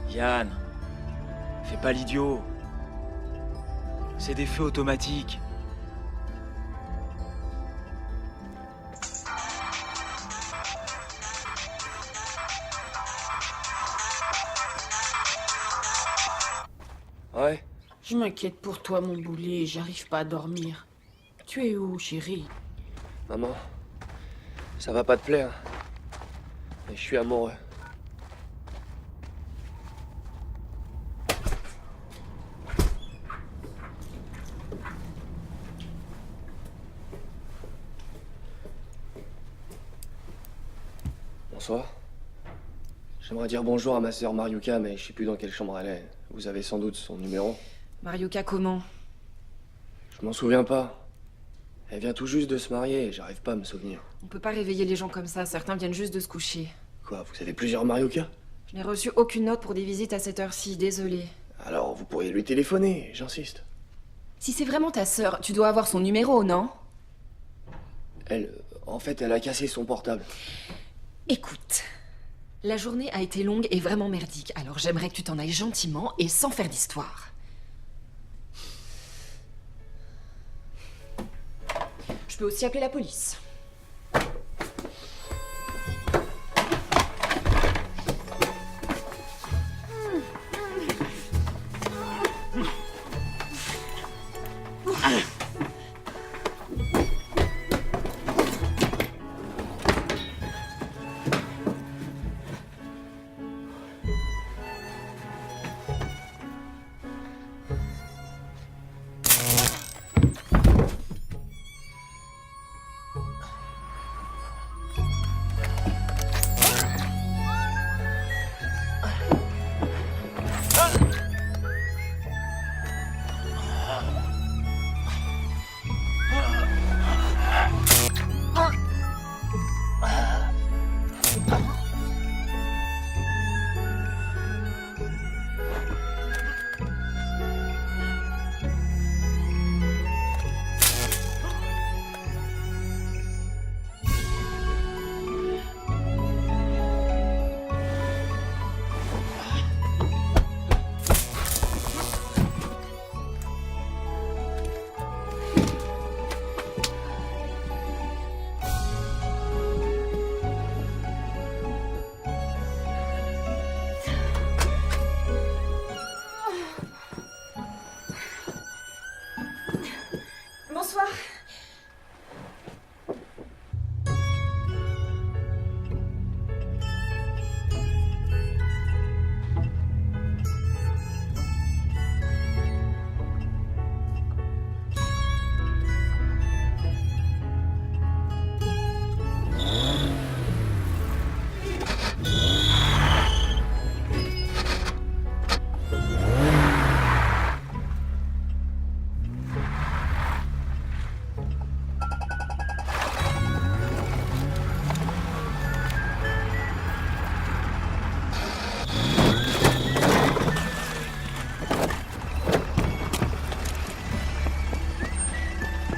Yann, fais pas l'idiot. C'est des feux automatiques. Ouais. Je m'inquiète pour toi, mon boulet, j'arrive pas à dormir. Tu es où, chérie? Maman, ça va pas te plaire. Mais je suis amoureux. Bonsoir. J'aimerais dire bonjour à ma sœur Mariuka, mais je sais plus dans quelle chambre elle est. Vous avez sans doute son numéro. Mariuka comment? Je m'en souviens pas. Elle vient tout juste de se marier et j'arrive pas à me souvenir. On peut pas réveiller les gens comme ça, certains viennent juste de se coucher. Quoi, vous avez plusieurs Mariuka? Je n'ai reçu aucune note pour des visites à cette heure-ci, désolée. Alors vous pourriez lui téléphoner, j'insiste. Si c'est vraiment ta sœur, tu dois avoir son numéro, non? Elle, en fait, elle a cassé son portable. Écoute, la journée a été longue et vraiment merdique, alors j'aimerais que tu t'en ailles gentiment et sans faire d'histoire. Je peux aussi appeler la police.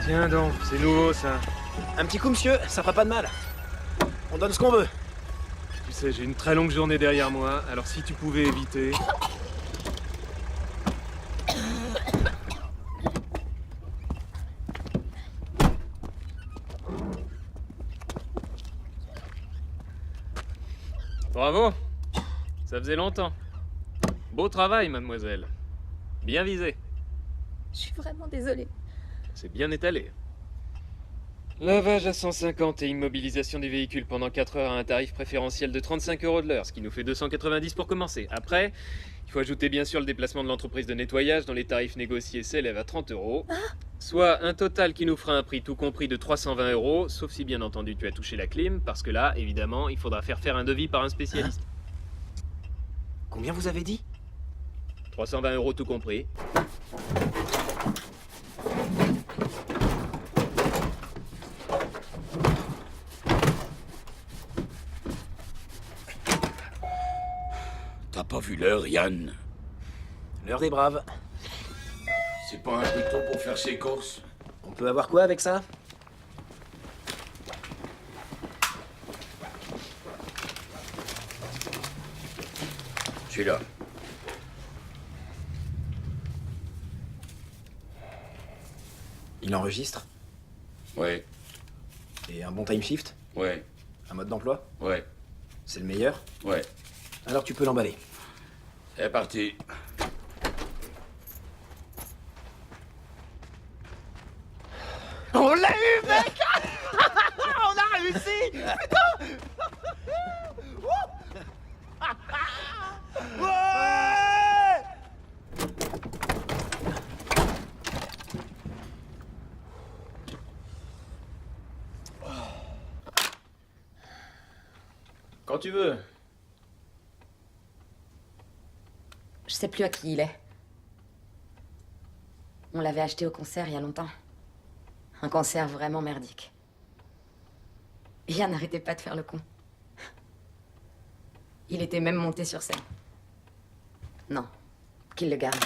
Tiens donc, c'est nouveau ça. Un petit coup, monsieur, ça fera pas de mal. On donne ce qu'on veut. Tu sais, j'ai une très longue journée derrière moi, alors si tu pouvais éviter... Bravo. Ça faisait longtemps. Beau travail, mademoiselle. Bien visé. Je suis vraiment désolée. C'est bien étalé. Lavage à 150 et immobilisation des véhicules pendant 4 heures à un tarif préférentiel de 35 € de l'heure, ce qui nous fait 290 pour commencer. Après, il faut ajouter bien sûr le déplacement de l'entreprise de nettoyage dont les tarifs négociés s'élèvent à 30 €, soit un total qui nous fera un prix tout compris de 320 €, sauf si bien entendu tu as touché la clim, parce que là, évidemment, il faudra faire un devis par un spécialiste. Combien vous avez dit? 320 € tout compris. T'as pas vu l'heure, Yann? L'heure des braves. C'est pas un peu tôt pour faire ses courses? On peut avoir quoi avec ça? Je suis là. Il enregistre? Ouais. Et un bon time shift? Ouais. Un mode d'emploi? Ouais. C'est le meilleur? Ouais. Alors tu peux l'emballer. C'est parti. On l'a eu, mec. On a réussi. Putain. Ouais. Quand tu veux. Je sais plus à qui il est. On l'avait acheté au concert il y a longtemps. Un concert vraiment merdique. Yann n'arrêtait pas de faire le con. Il était même monté sur scène. Non, qu'il le garde.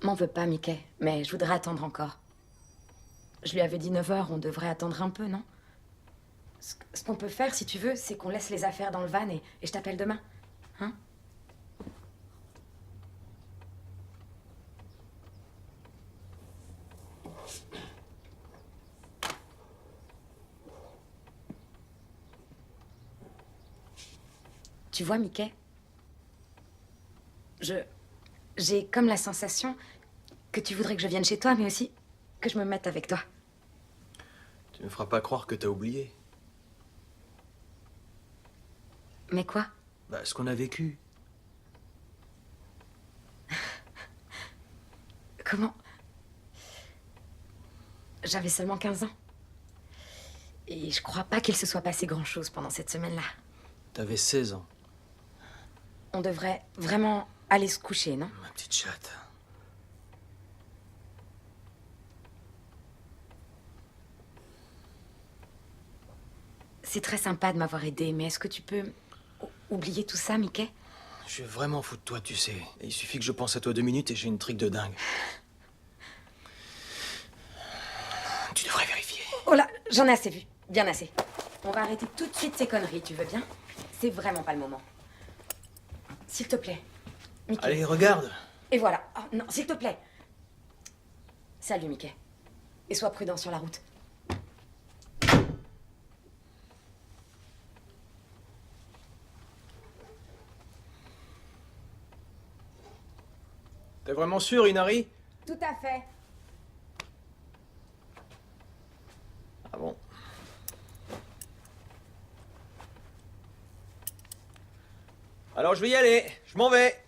M'en veux pas, Mickey, mais je voudrais attendre encore. Je lui avais dit 9 h, on devrait attendre un peu, non? Ce qu'on peut faire, si tu veux, c'est qu'on laisse les affaires dans le van et je t'appelle demain. Hein? Tu vois, Mickey? J'ai comme la sensation que tu voudrais que je vienne chez toi, mais aussi que je me mette avec toi. Tu me feras pas croire que t'as oublié. Mais quoi? Bah, ce qu'on a vécu. Comment? J'avais seulement 15 ans. Et je crois pas qu'il se soit passé grand-chose pendant cette semaine-là. T'avais 16 ans. On devrait vraiment aller se coucher, non? Ma petite chatte. C'est très sympa de m'avoir aidé, mais est-ce que tu peux oublier tout ça, Mickey? Je suis vraiment fou de toi, tu sais. Et il suffit que je pense à toi 2 minutes et j'ai une trique de dingue. Tu devrais vérifier. Oh là, j'en ai assez vu. Bien assez. On va arrêter tout de suite ces conneries, tu veux bien? C'est vraiment pas le moment. S'il te plaît. Mickey. Allez, regarde. Et voilà. Oh, non, s'il te plaît. Salut, Mickey. Et sois prudent sur la route. T'es vraiment sûr, Inari? Tout à fait. Ah bon? Alors je vais y aller, je m'en vais.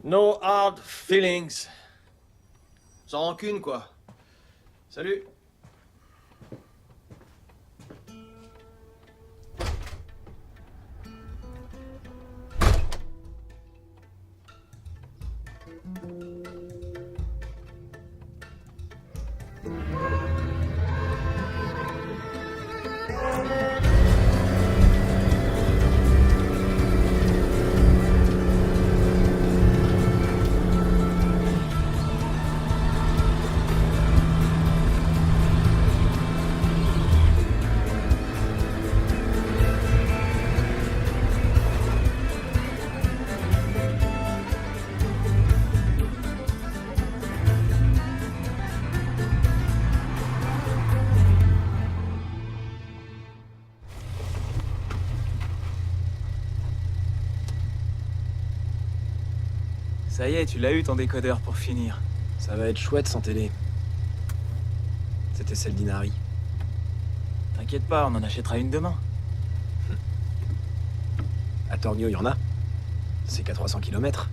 No hard feelings. Sans rancune, quoi. Salut. Ça y est, tu l'as eu ton décodeur pour finir. Ça va être chouette sans télé. C'était celle d'Inari. T'inquiète pas, on en achètera une demain. À Tornio, il y en a. C'est qu'à 300 km.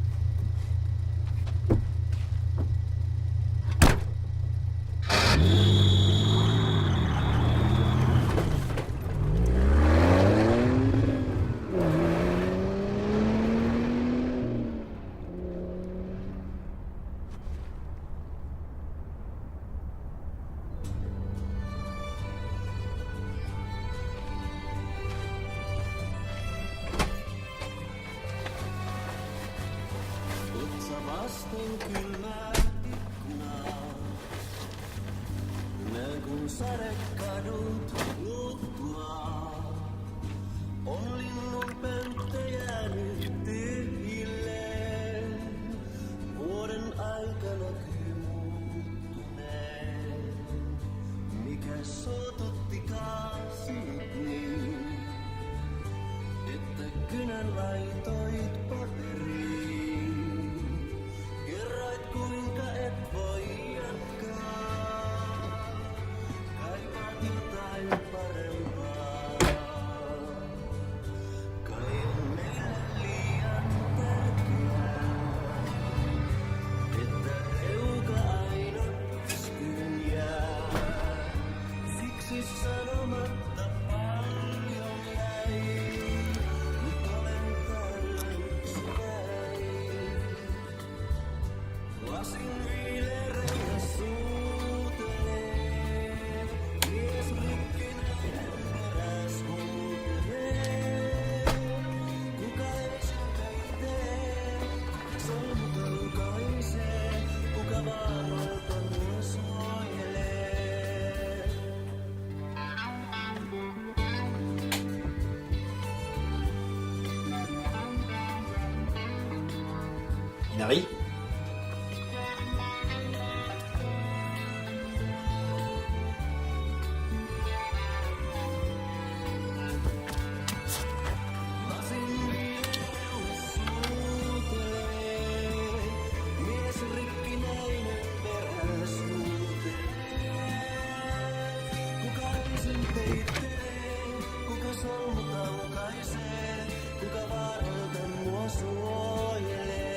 Vasten kylmää ikkunaa, näen kun sadekadut nukkuvat. On linnun pönttö jäänyt tyhjilleen, vuoden aikana muuttuneen. Mikä sotuttikaan sinut niin, että kynän laitoit paperiin. Kerroit kuinka et voi jatkaa, kaipaat jotain parempaa. Kai on meille liian tärkeää, että reuka aina pystyyn jää. Siksi sanomatta paljon jäi, nyt olen täällä yksinäin. Lasin viilerejä suutelee, mies rikkinäinen peräs huutelee. Kuka etsintä itee, solmut laukaisee, kuka vaaralta mua suojelee. Inari? Mies rikkinäinen peräs huutelee. Kuka ensin peittelee, kuka solmut laukaisee, kuka vaaralta mua suojelee.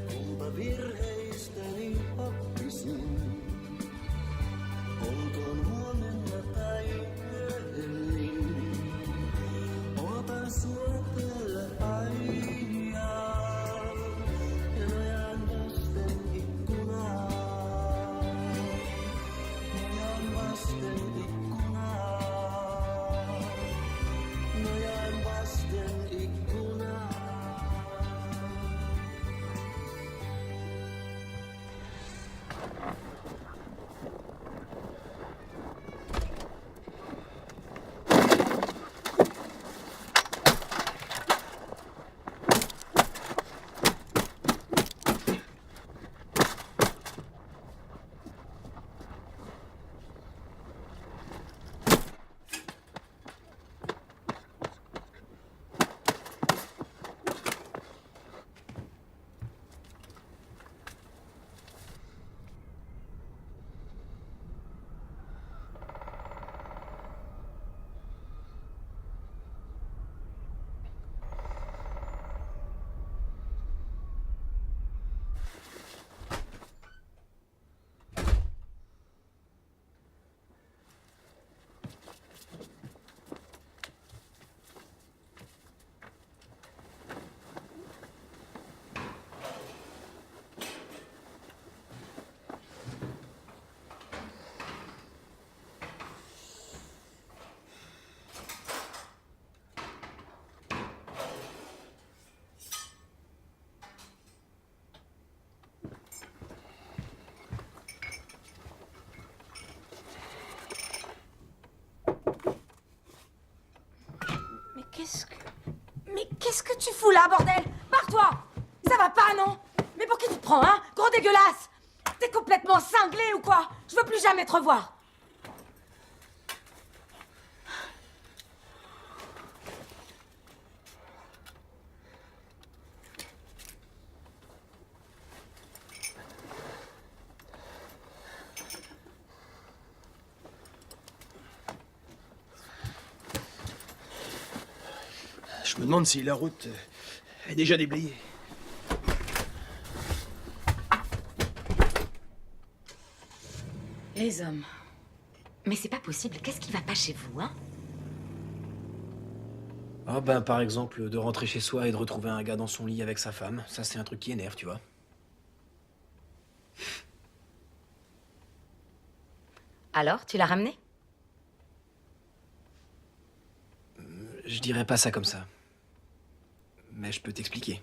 Kumpa virheistäni oppisin, olkoon huomenna tai myöhemmin. Otan sua tällä ajan ja nojan vasten ikkunaa. Nojan vasten ikkunaa. Nojan vasten ikkunaa. Mais qu'est-ce que tu fous là, bordel? Barre-toi! Ça va pas, non? Mais pour qui tu te prends, hein? Gros dégueulasse! T'es complètement cinglé ou quoi? Je veux plus jamais te revoir! Je me demande si la route est déjà déblayée. Les hommes. Mais c'est pas possible. Qu'est-ce qui va pas chez vous, hein? Ah ben, par exemple, de rentrer chez soi et de retrouver un gars dans son lit avec sa femme. Ça, c'est un truc qui énerve, tu vois. Alors, tu l'as ramené? Je dirais pas ça comme ça. Mais je peux t'expliquer.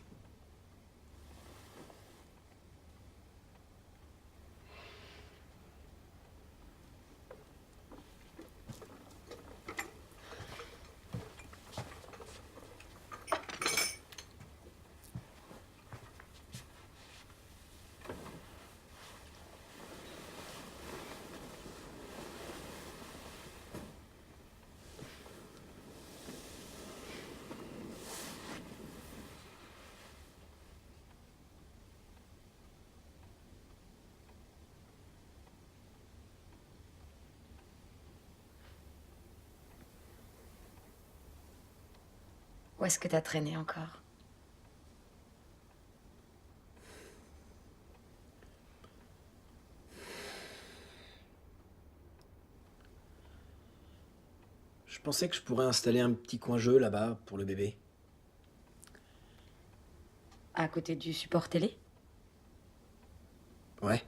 Où est-ce que t'as traîné encore? Je pensais que je pourrais installer un petit coin jeu là-bas pour le bébé. À côté du support télé? Ouais.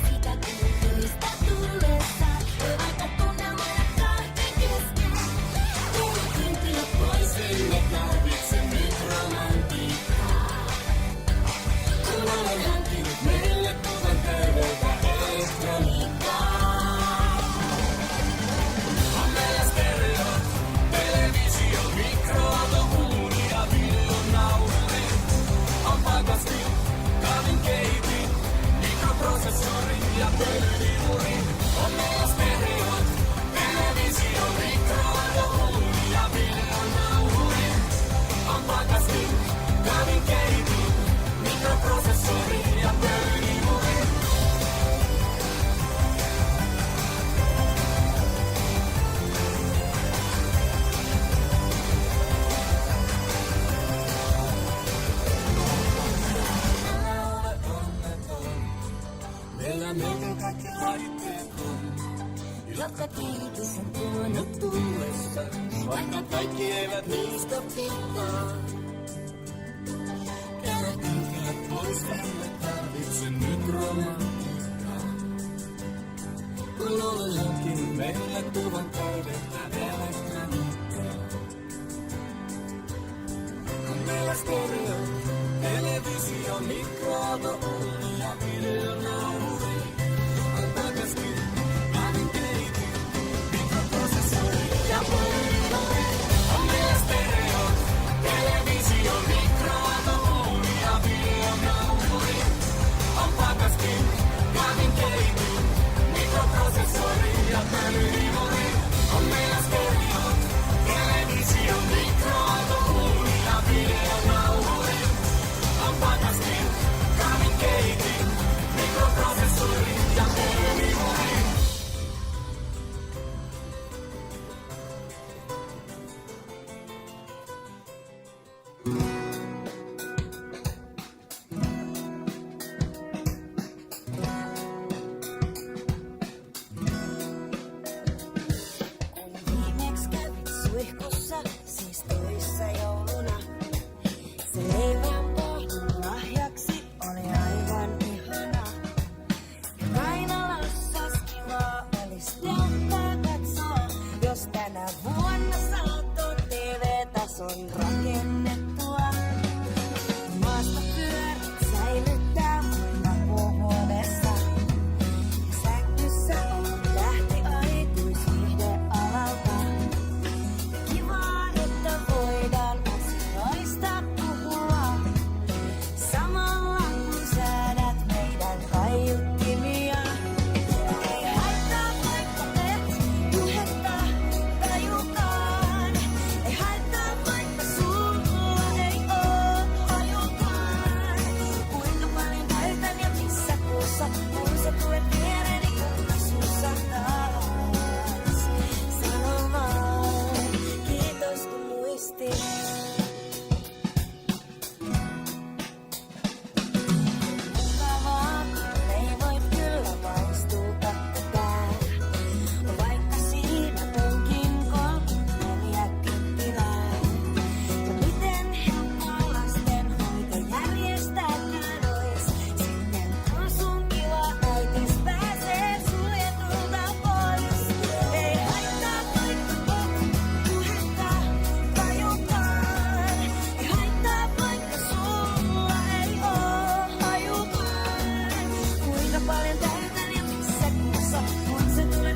Sitä kun jotka kiitos on tuonut tullessa, vaikka kaikki eivät niistä pitää. Käräkykää pois, emme tarvitse nyt romantiikkaa. Kun ollaankin meillä tuvan täydettä elektroniikkaa. On meillä stereo, televisio, mikroaalto, ulli ja videonauhuri. On takaskin kahden keitin, mikroprosessori ja puhelinlauri. On meillä stereo, televisio, mikroaalto, ulli ja videonauhuri. On takaskin kahden keitin, mikroprosessori ja puhelinlauri. On meillä stereo, televisio, mikroaalto, ulli ja videonauhuri. On takaskin kahden keitin, mikroprosessori ja puhelinlauri. Viimeksi kävit suihkussa, siis toissa jouluna. Se leivän pohdun lahjaksi oli aivan ihana. Ja Kainalassas kivaa olis telttaa katsoa, jos tänä vuonna saatu TV-tason rakennettua. Maastopyörät säilyttää makuuhuoneessa. Ja sängyssä on tähtiaituisviihdealalta. Kivaa, että voidaan asioista puhua. Samalla kun säädät meidän kaiuttimia. Ei haittaa vaikka et puhetta tajukaan. Ei haittaa vaikka sulla ei oo hajukaan. Kuinka paljon täytän ja missä kuussa, kun sä tulet viereeni kummasuussa taas. Sano vaan, kiitos kun muistit. Mukavaa, kun ei voi kyllä maistuta tätä. Vaikka siinä onkin 34 kynttilää. Ja miten helppoa lastenhoito järjestetään ois. Sitten kun sun kiva äitis pääsee suljetulta pois. Ei haittaa vaikka et puhetta tajukaan. Ei haittaa vaikka sulla ei oo hajukaan. Kuinka paljon täytän ja missä kuussa, kun se tulee